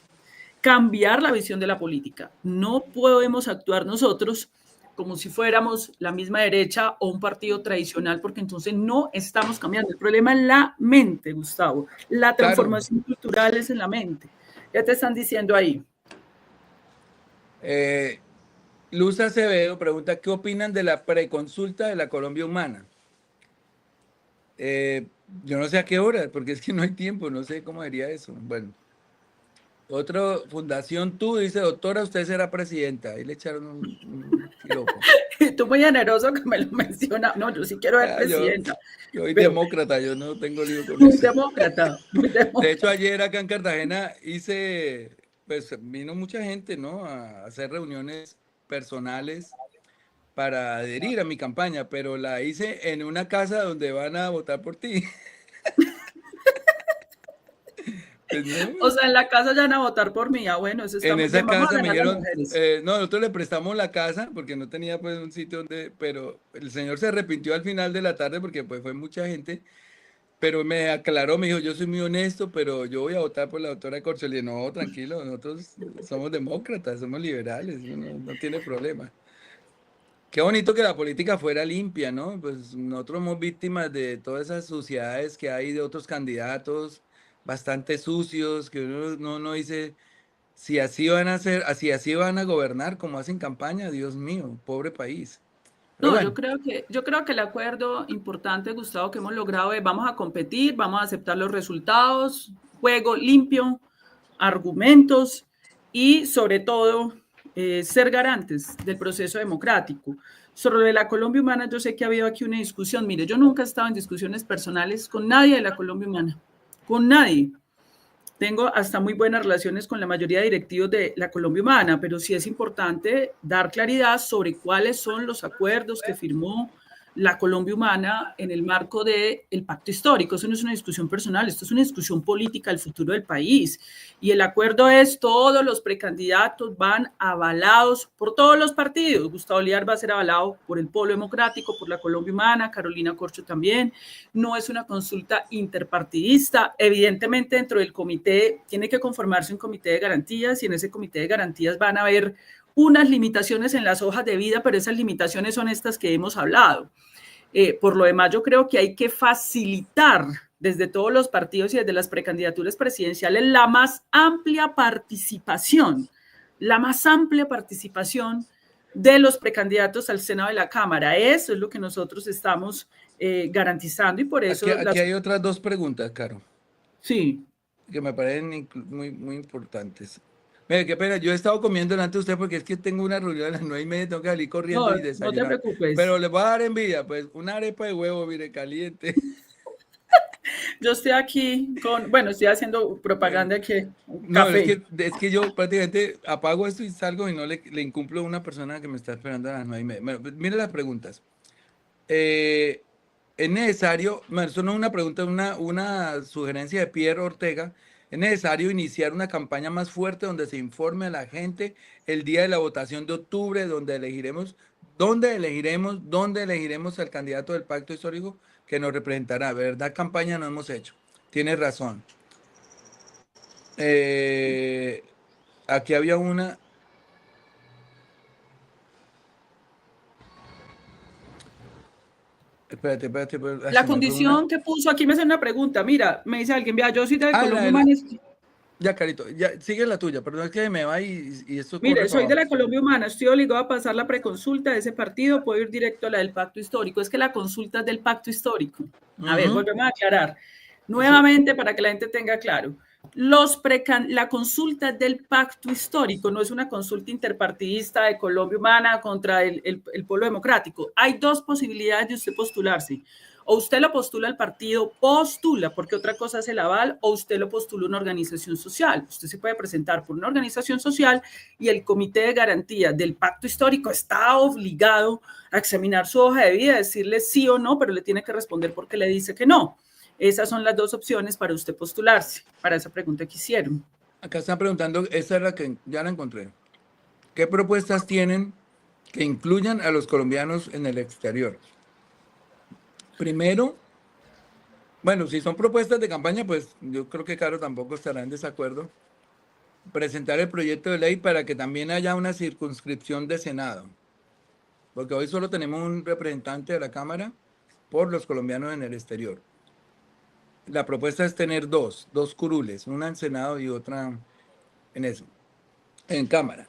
cambiar la visión de la política. No podemos actuar nosotros como si fuéramos la misma derecha o un partido tradicional, porque entonces no estamos cambiando. El problema es la mente, Gustavo. La transformación cultural es en la mente. Ya te están diciendo ahí. Luz Acevedo pregunta, ¿qué opinan de la preconsulta de la Colombia Humana? Yo no sé a qué hora, porque es que no hay tiempo, no sé cómo diría eso. Bueno. Otra Fundación Tú dice, doctora, usted será presidenta. Ahí le echaron un piropo. Tú muy generoso que me lo menciona. No, yo sí quiero ser presidenta. Yo soy demócrata, yo no tengo lío con eso. Demócrata. De hecho, ayer acá en Cartagena pues vino mucha gente, ¿no? A hacer reuniones personales para adherir a mi campaña, pero la hice en una casa donde van a votar por ti. Pues no. O sea, en la casa ya van a votar por mí. Bueno, eso está en esa casa me dijeron, no, nosotros le prestamos la casa porque no tenía pues un sitio donde, pero el señor se arrepintió al final de la tarde porque pues fue mucha gente, pero me aclaró, me dijo, yo soy muy honesto, pero yo voy a votar por la doctora Corcholi. No, tranquilo, nosotros somos demócratas, somos liberales, no tiene problema. Qué bonito que la política fuera limpia, ¿no? Pues nosotros somos víctimas de todas esas suciedades que hay de otros candidatos, bastante sucios, que uno no dice, si así van a hacer, así van a gobernar como hacen campaña, Dios mío, pobre país. Pero no, bueno. yo creo que el acuerdo importante, Gustavo, que hemos logrado es vamos a competir, vamos a aceptar los resultados, juego limpio, argumentos y sobre todo ser garantes del proceso democrático. Sobre la Colombia Humana, yo sé que ha habido aquí una discusión. Mire, yo nunca he estado en discusiones personales con nadie de la Colombia Humana, con nadie. Tengo hasta muy buenas relaciones con la mayoría de directivos de la Colombia Humana, pero sí es importante dar claridad sobre cuáles son los acuerdos que firmó la Colombia Humana en el marco del pacto histórico. Eso no es una discusión personal, esto es una discusión política del futuro del país. Y el acuerdo es, todos los precandidatos van avalados por todos los partidos. Gustavo Liar va a ser avalado por el Polo Democrático, por la Colombia Humana, Carolina Corcho también. No es una consulta interpartidista. Evidentemente, dentro del comité tiene que conformarse un comité de garantías, y en ese comité de garantías van a haber unas limitaciones en las hojas de vida, pero esas limitaciones son estas que hemos hablado. Por lo demás, yo creo que hay que facilitar desde todos los partidos y desde las precandidaturas presidenciales la más amplia participación de los precandidatos al Senado de la Cámara. Eso es lo que nosotros estamos garantizando, y por eso... Aquí hay otras dos preguntas, Caro, Sí. que me parecen muy, muy importantes. Mire, qué pena, yo he estado comiendo delante de usted porque es que tengo una reunión a las 9:30, tengo que salir corriendo No, y no te desayunar. Pero preocupes. les voy a dar envidia, pues una arepa de huevo, mire, caliente. Yo estoy aquí bueno, estoy haciendo Bueno, propaganda aquí, no, café. es que yo prácticamente apago esto y salgo y no le incumplo a una persona que me está esperando a las 9:30. Bueno, pues, mire las preguntas. Eh, es necesario, bueno, eso no es una pregunta, es una sugerencia de Pierre Ortega. Es necesario iniciar una campaña más fuerte donde se informe a la gente el día de la votación de octubre, dónde elegiremos al candidato del pacto histórico que nos representará. ¿Verdad? Campaña no hemos hecho. Tienes razón. Eh, aquí había una. Espérate, La se me fue una. condición que puso, aquí me hace una pregunta, mira, me dice alguien, vea, yo soy de Ah, Colombia Humana, ya, Carito, ya, sigue la tuya, perdón, es que me va y esto corre mire, para soy de abajo. la Colombia Humana, estoy obligado a pasar la preconsulta de ese partido, puedo ir directo a la del pacto histórico, es que la consulta es del pacto histórico. A ver, Ujú. volvemos a aclarar, Eso, nuevamente para que la gente tenga claro, la consulta del pacto histórico no es una consulta interpartidista de Colombia Humana contra el pueblo democrático. Hay dos posibilidades de usted postularse. O usted lo postula al partido, postula, porque otra cosa es el aval, o usted lo postula una organización social. Usted se puede presentar por una organización social y el Comité de Garantía del Pacto Histórico está obligado a examinar su hoja de vida, decirle sí o no, pero le tiene que responder porque le dice que no. Esas son las dos opciones para usted postularse, para esa pregunta que hicieron. acá están preguntando, esa es la que ya la encontré. ¿Qué propuestas tienen que incluyan a los colombianos en el exterior? Primero, bueno, si son propuestas de campaña, pues yo creo que Caro tampoco estará en desacuerdo. Presentar el proyecto de ley para que también haya una circunscripción de Senado, porque hoy solo tenemos un representante de la Cámara por los colombianos en el exterior. La propuesta es tener dos curules, una en Senado y otra en eso, en Cámara.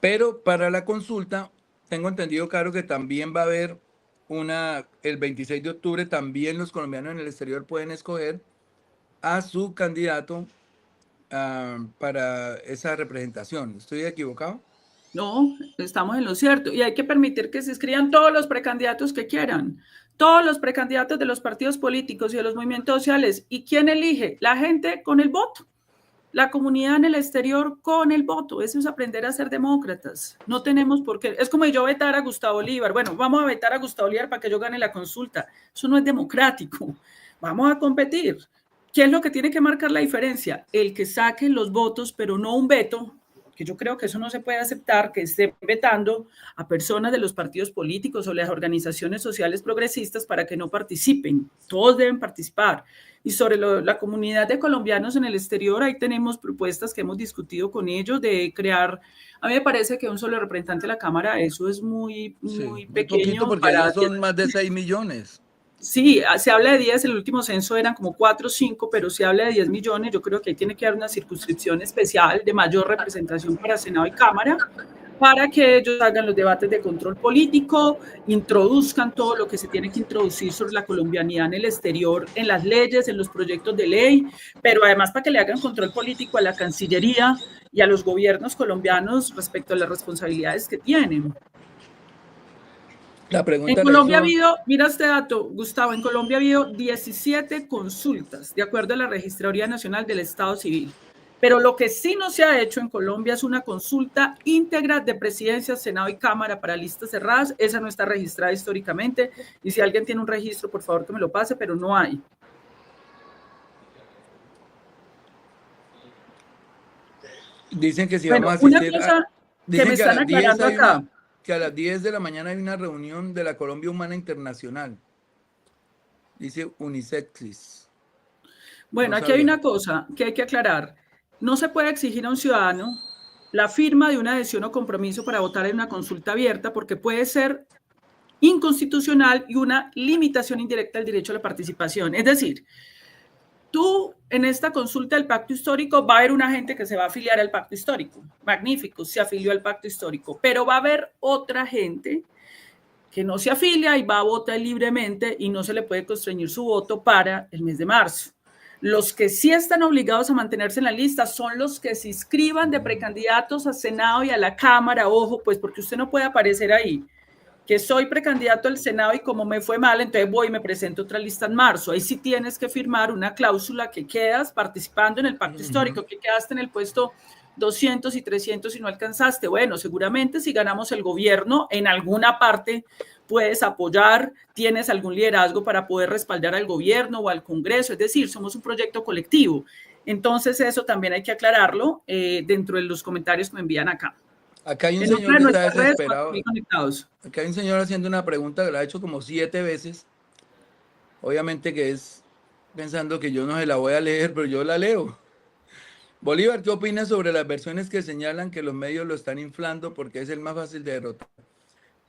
Pero para la consulta, tengo entendido, Caro, que también va a haber el 26 de octubre, también los colombianos en el exterior pueden escoger a su candidato para esa representación. ¿Estoy equivocado? No, estamos en lo cierto y hay que permitir que se inscriban todos los precandidatos que quieran, todos los precandidatos de los partidos políticos y de los movimientos sociales. ¿Y quién elige? La gente con el voto, la comunidad en el exterior con el voto. Eso es aprender a ser demócratas. No tenemos por qué. Es como yo vetar a Gustavo Bolívar. Bueno, vamos a vetar a Gustavo Bolívar para que yo gane la consulta. Eso no es democrático. Vamos a competir. ¿Qué es lo que tiene que marcar la diferencia? El que saque los votos, pero no un veto, que yo creo que eso no se puede aceptar, que esté vetando a personas de los partidos políticos o las organizaciones sociales progresistas para que no participen. Todos deben participar. Y sobre la comunidad de colombianos en el exterior, ahí tenemos propuestas que hemos discutido con ellos de crear, a mí me parece que un solo representante de la Cámara, eso es muy, Sí, muy muy poquito pequeño porque para... allá son más de 6 millones. Sí, se habla de 10, el último censo eran como 4 o 5, pero se habla de 10 millones. Yo creo que ahí tiene que haber una circunscripción especial de mayor representación para Senado y Cámara, para que ellos hagan los debates de control político, introduzcan todo lo que se tiene que introducir sobre la colombianidad en el exterior, en las leyes, en los proyectos de ley, pero además para que le hagan control político a la Cancillería y a los gobiernos colombianos respecto a las responsabilidades que tienen. La En pregunta la Colombia ha hizo, habido, mira este dato, Gustavo, en Colombia ha habido 17 consultas, de acuerdo a la Registraduría Nacional del Estado Civil. Pero lo que sí no se ha hecho en Colombia es una consulta íntegra de presidencia, Senado y Cámara para listas cerradas. Esa no está registrada históricamente. Y si alguien tiene un registro, por favor que me lo pase, pero no hay. dicen que si vamos Bueno, a una asistir cosa que me dicen que a están las 10 aclarando acá. que a las 10 de la mañana hay una reunión de la Colombia Humana Internacional. Dice Unisexis. No Bueno, aquí hay sabía. una cosa que hay que aclarar. No se puede exigir a un ciudadano la firma de una adhesión o compromiso para votar en una consulta abierta porque puede ser inconstitucional y una limitación indirecta al derecho a la participación. Es decir, tú en esta consulta del pacto histórico va a haber una gente que se va a afiliar al pacto histórico. Magnífico, se afilió al pacto histórico, pero va a haber otra gente que no se afilia y va a votar libremente y no se le puede constreñir su voto para el mes de marzo. Los que sí están obligados a mantenerse en la lista son los que se inscriban de precandidatos al Senado y a la Cámara, ojo, pues porque usted no puede aparecer ahí, que soy precandidato al Senado y como me fue mal, entonces voy y me presento otra lista en marzo. Ahí sí tienes que firmar una cláusula que quedas participando en el pacto histórico, que quedaste en el puesto 200 y 300 y no alcanzaste. Bueno, seguramente si ganamos el gobierno, en alguna parte puedes apoyar, tienes algún liderazgo para poder respaldar al gobierno o al Congreso, es decir, somos un proyecto colectivo. Entonces eso también hay que aclararlo dentro de los comentarios que me envían acá. Acá hay un señor que está desesperado. Redes, acá hay un señor haciendo una pregunta que la ha hecho como 7 veces. Obviamente que es pensando que yo no se la voy a leer, pero yo la leo. Bolívar, ¿qué opinas sobre las versiones que señalan que los medios lo están inflando porque es el más fácil de derrotar?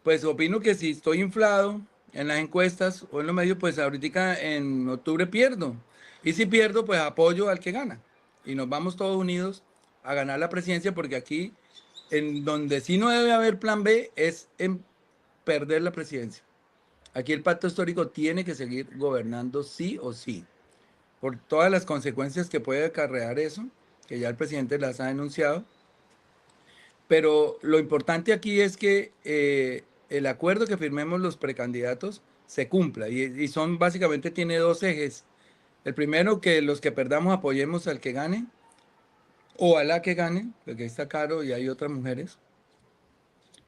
Pues opino que si estoy inflado en las encuestas o en los medios, pues ahorita en octubre pierdo. Y si pierdo, pues apoyo al que gana. Y nos vamos todos unidos a ganar la presidencia, porque aquí, en donde sí no debe haber plan B, es en perder la presidencia. Aquí el pacto histórico tiene que seguir gobernando sí o sí, por todas las consecuencias que puede acarrear eso, que ya el presidente las ha denunciado. Pero lo importante aquí es que el acuerdo que firmemos los precandidatos se cumpla, y son básicamente, tiene 2 ejes. El primero, que los que perdamos apoyemos al que gane o a la que gane, porque está Caro y hay otras mujeres.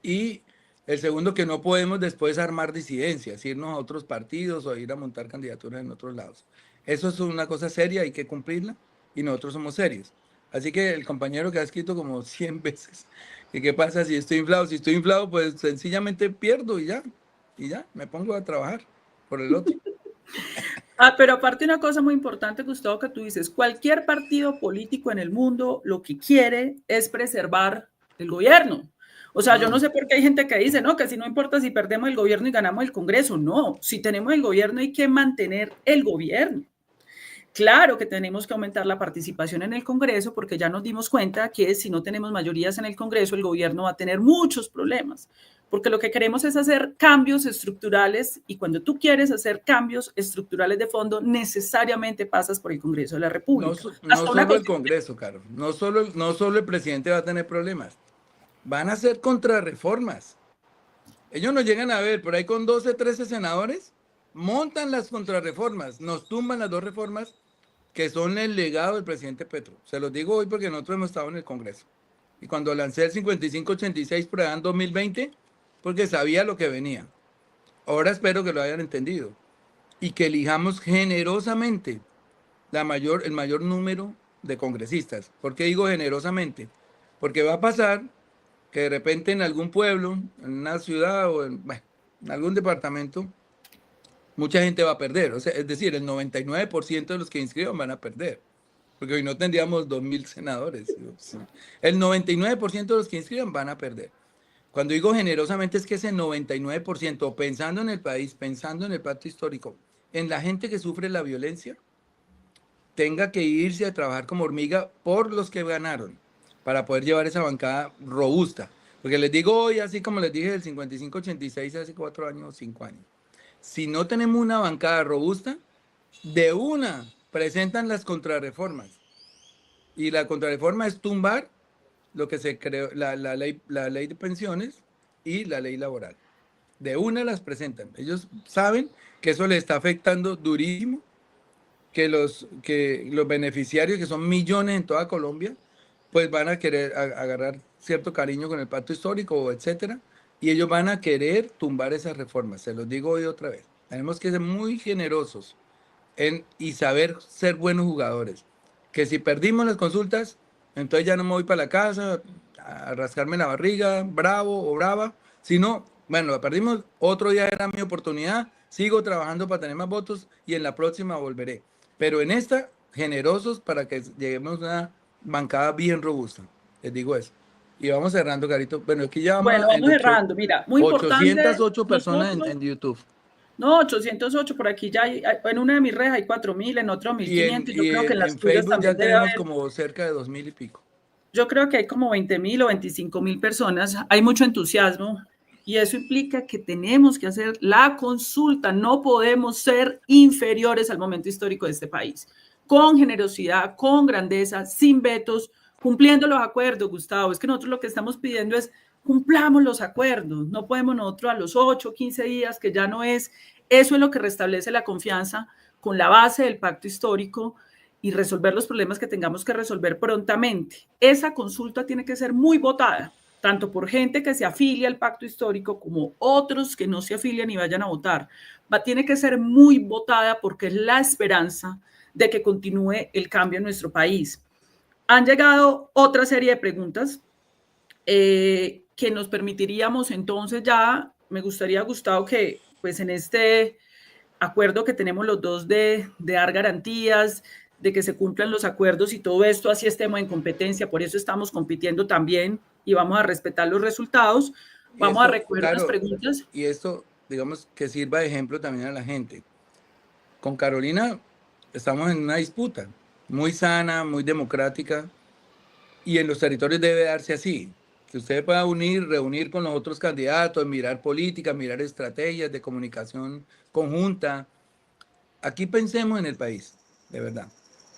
Y el segundo, que no podemos después armar disidencias, irnos a otros partidos o ir a montar candidaturas en otros lados. Eso es una cosa seria, hay que cumplirla, y nosotros somos serios. Así que el compañero que ha escrito como 100 veces, que qué pasa si estoy inflado. Si estoy inflado, pues sencillamente pierdo y ya, me pongo a trabajar por el otro. Pero aparte una cosa muy importante, Gustavo, que tú dices, cualquier partido político en el mundo lo que quiere es preservar el gobierno. O sea, yo no sé por qué hay gente que dice, no, que si no importa si perdemos el gobierno y ganamos el Congreso. No, si tenemos el gobierno hay que mantener el gobierno. Claro que tenemos que aumentar la participación en el Congreso, porque ya nos dimos cuenta que si no tenemos mayorías en el Congreso, el gobierno va a tener muchos problemas, porque lo que queremos es hacer cambios estructurales, y cuando tú quieres hacer cambios estructurales de fondo, necesariamente pasas por el Congreso de la República. No solo el Congreso, Caro, no solo el presidente va a tener problemas, van a ser contrarreformas. Ellos nos llegan a ver por ahí con 12, 13 senadores, montan las contrarreformas, nos tumban las 2 reformas que son el legado del presidente Petro. Se los digo hoy porque nosotros hemos estado en el Congreso. Y cuando lancé el 5586 por allá en 2020, porque sabía lo que venía. Ahora espero que lo hayan entendido y que elijamos generosamente el mayor número de congresistas. ¿Por qué digo generosamente? Porque va a pasar que de repente en algún pueblo, en una ciudad o en algún departamento, mucha gente va a perder. O sea, es decir, el 99% de los que inscriban van a perder, porque hoy no tendríamos 2000 senadores. El 99% de los que inscriban van a perder. Cuando digo generosamente es que ese 99%, pensando en el país, pensando en el pacto histórico, en la gente que sufre la violencia, tenga que irse a trabajar como hormiga por los que ganaron, para poder llevar esa bancada robusta. Porque les digo hoy, así como les dije del 5586 hace 4 años o 5 años, si no tenemos una bancada robusta, de una presentan las contrarreformas. Y la contrarreforma es tumbar lo que se creó, la ley de pensiones y la ley laboral. De una las presentan. Ellos saben que eso les está afectando durísimo, que los beneficiarios, que son millones en toda Colombia, pues van a querer agarrar cierto cariño con el pacto histórico, etcétera, y ellos van a querer tumbar esas reformas. Se los digo hoy otra vez. Tenemos que ser muy generosos y saber ser buenos jugadores. Que si perdimos las consultas, entonces ya no me voy para la casa a rascarme la barriga, bravo o brava. Si no, bueno, la perdimos, otro día era mi oportunidad, sigo trabajando para tener más votos y en la próxima volveré. Pero en esta, generosos para que lleguemos a una bancada bien robusta. Les digo eso. Y vamos cerrando, Carito. Bueno, aquí ya vamos cerrando. Mira, muy 808 importante, personas en YouTube. No, 808, por aquí ya hay, en una de mis redes hay 4000, en otro 1500. Yo creo que en las Facebook ya tenemos como cerca de 2000 y pico. Yo creo que hay como 20.000 o 25.000 personas. Hay mucho entusiasmo. Y eso implica que tenemos que hacer la consulta, no podemos ser inferiores al momento histórico de este país, con generosidad, con grandeza, sin vetos, cumpliendo los acuerdos, Gustavo. Es que nosotros lo que estamos pidiendo es cumplamos los acuerdos, no podemos nosotros a los 8, 15 días, que ya no es, eso es lo que restablece la confianza con la base del pacto histórico y resolver los problemas que tengamos que resolver prontamente. Esa consulta tiene que ser muy votada, tanto por gente que se afilia al pacto histórico como otros que no se afilian y vayan a votar. Tiene que ser muy votada porque es la esperanza de que continúe el cambio en nuestro país. Han llegado otra serie de preguntas que nos permitiríamos entonces ya, me gustaría, Gustavo, que pues en este acuerdo que tenemos los dos de dar garantías, de que se cumplan los acuerdos y todo esto, así estemos en competencia, por eso estamos compitiendo también y vamos a respetar los resultados. Vamos a recoger las preguntas. Y esto, digamos, que sirva de ejemplo también a la gente. Con Carolina estamos en una disputa muy sana, muy democrática, y en los territorios debe darse así, que usted pueda reunir con los otros candidatos, mirar políticas, mirar estrategias de comunicación conjunta. Aquí pensemos en el país, de verdad.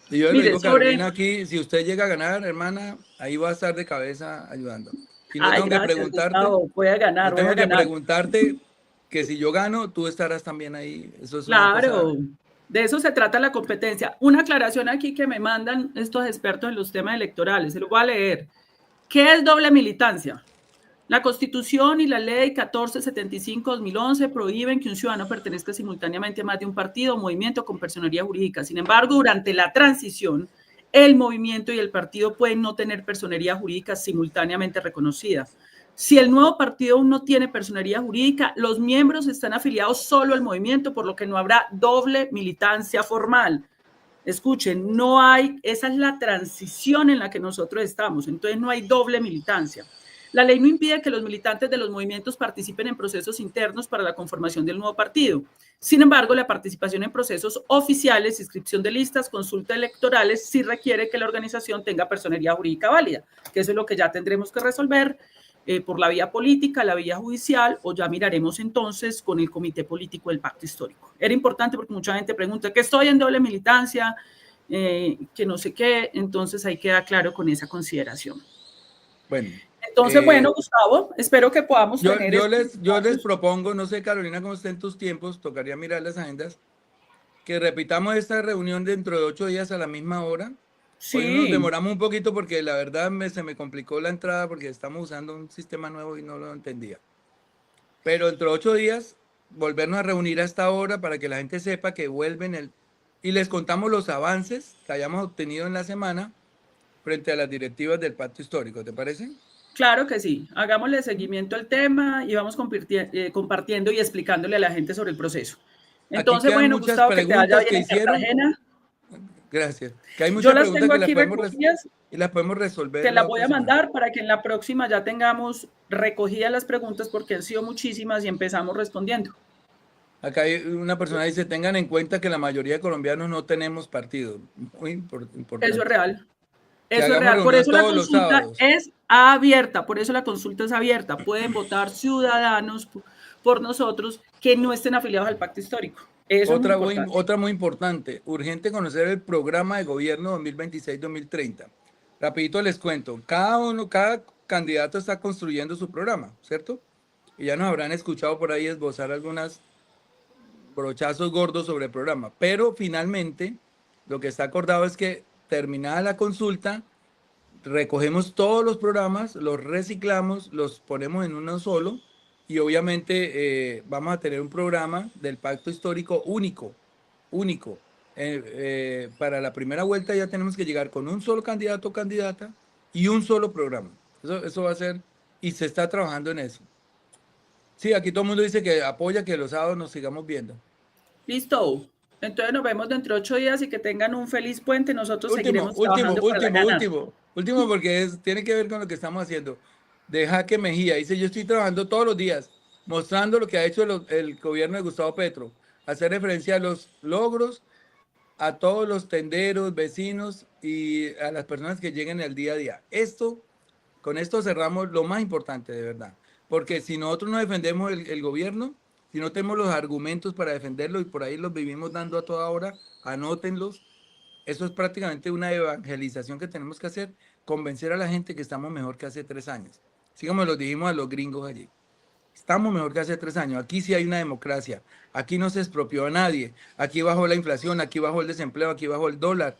Y yo le digo, Carolina, aquí, si usted llega a ganar, hermana, ahí va a estar de cabeza ayudando. Y no tengo que preguntarte, Gustavo, voy a ganar, no tengo que preguntarte que si yo gano, tú estarás también ahí. Eso es una cosa. De eso se trata la competencia. Una aclaración aquí que me mandan estos expertos en los temas electorales, se lo voy a leer. ¿Qué es doble militancia? La Constitución y la Ley 1475-2011 prohíben que un ciudadano pertenezca simultáneamente a más de un partido o movimiento con personería jurídica. Sin embargo, durante la transición, el movimiento y el partido pueden no tener personería jurídica simultáneamente reconocida. Si el nuevo partido aún no tiene personería jurídica, los miembros están afiliados solo al movimiento, por lo que no habrá doble militancia formal. Escuchen, no hay, esa es la transición en la que nosotros estamos, entonces no hay doble militancia. La ley no impide que los militantes de los movimientos participen en procesos internos para la conformación del nuevo partido. Sin embargo, la participación en procesos oficiales, inscripción de listas, consultas electorales, sí requiere que la organización tenga personería jurídica válida, que eso es lo que ya tendremos que resolver por la vía política, la vía judicial, o ya miraremos entonces con el comité político del pacto histórico. Era importante porque mucha gente pregunta que estoy en doble militancia, que no sé qué, entonces ahí queda claro con esa consideración. Bueno. Entonces, bueno, Gustavo, espero que podamos tener... Yo les propongo, no sé, Carolina, cómo estén tus tiempos, tocaría mirar las agendas, que repitamos esta reunión dentro de 8 días a la misma hora. Sí. Hoy nos demoramos un poquito porque la verdad se me complicó la entrada porque estamos usando un sistema nuevo y no lo entendía. Pero dentro de 8 días, volvernos a reunir a esta hora para que la gente sepa que vuelven y les contamos los avances que hayamos obtenido en la semana frente a las directivas del pacto histórico, ¿te parece? Claro que sí, hagámosle seguimiento al tema y vamos compartiendo y explicándole a la gente sobre el proceso. Entonces, bueno, Gustavo, que te vaya bien en Cartagena. Gracias. Que hay muchas preguntas que las podemos resolver. Te las voy a mandar para que en la próxima ya tengamos recogidas las preguntas porque han sido muchísimas y empezamos respondiendo. Acá hay una persona que dice, tengan en cuenta que la mayoría de colombianos no tenemos partido. Muy importante. Eso es real. Eso es real. Por eso la consulta es abierta. Por eso la consulta es abierta. Pueden votar ciudadanos por nosotros que no estén afiliados al pacto histórico. Eso otra muy importante. Urgente conocer el programa de gobierno 2026-2030. Rapidito les cuento. Cada candidato está construyendo su programa, ¿cierto? Y ya nos habrán escuchado por ahí esbozar algunos brochazos gordos sobre el programa. Pero finalmente, lo que está acordado es que terminada la consulta, recogemos todos los programas, los reciclamos, los ponemos en uno solo y obviamente vamos a tener un programa del pacto histórico único. Para la primera vuelta ya tenemos que llegar con un solo candidato o candidata y un solo programa. Eso va a ser, y se está trabajando en eso. Sí, aquí todo el mundo dice que apoya que los sábados nos sigamos viendo. Listo. Entonces nos vemos dentro de 8 días y que tengan un feliz puente. Nosotros seguiremos trabajando último, porque tiene que ver con lo que estamos haciendo. De Jaque Mejía dice, yo estoy trabajando todos los días mostrando lo que ha hecho el gobierno de Gustavo Petro. Hacer referencia a los logros, a todos los tenderos, vecinos y a las personas que lleguen al día a día. Con esto cerramos lo más importante, de verdad. porque si nosotros no defendemos el gobierno, si no tenemos los argumentos para defenderlo y por ahí los vivimos dando a toda hora, anótenlos. Eso es prácticamente una evangelización que tenemos que hacer, convencer a la gente que estamos mejor que hace 3 años. Así como los dijimos a los gringos allí. Estamos mejor que hace 3 años. Aquí sí hay una democracia. Aquí no se expropió a nadie. Aquí bajó la inflación, aquí bajó el desempleo, aquí bajó el dólar.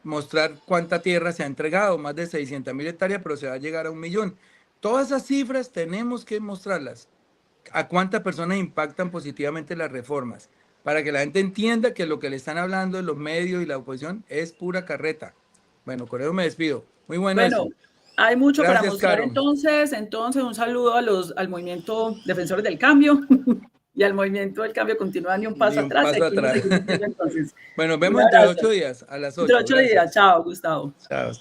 Mostrar cuánta tierra se ha entregado, más de 600.000 hectáreas, pero se va a llegar a 1 millón. Todas esas cifras tenemos que mostrarlas. A cuántas personas impactan positivamente las reformas, para que la gente entienda que lo que le están hablando en los medios y la oposición es pura carreta. Bueno, con eso me despido. Muy bueno Bueno, eso. hay mucho Gracias, para mostrar. Caro. Entonces un saludo al movimiento Defensores del Cambio y al movimiento del Cambio Continúa Ni un Paso Ni un Atrás. paso Aquí nos atrás. seguimos viendo entonces. Bueno, Un vemos entre abrazo. 8 días a las 8. Entre 8 días. Gracias. Chao, Gustavo. Chao.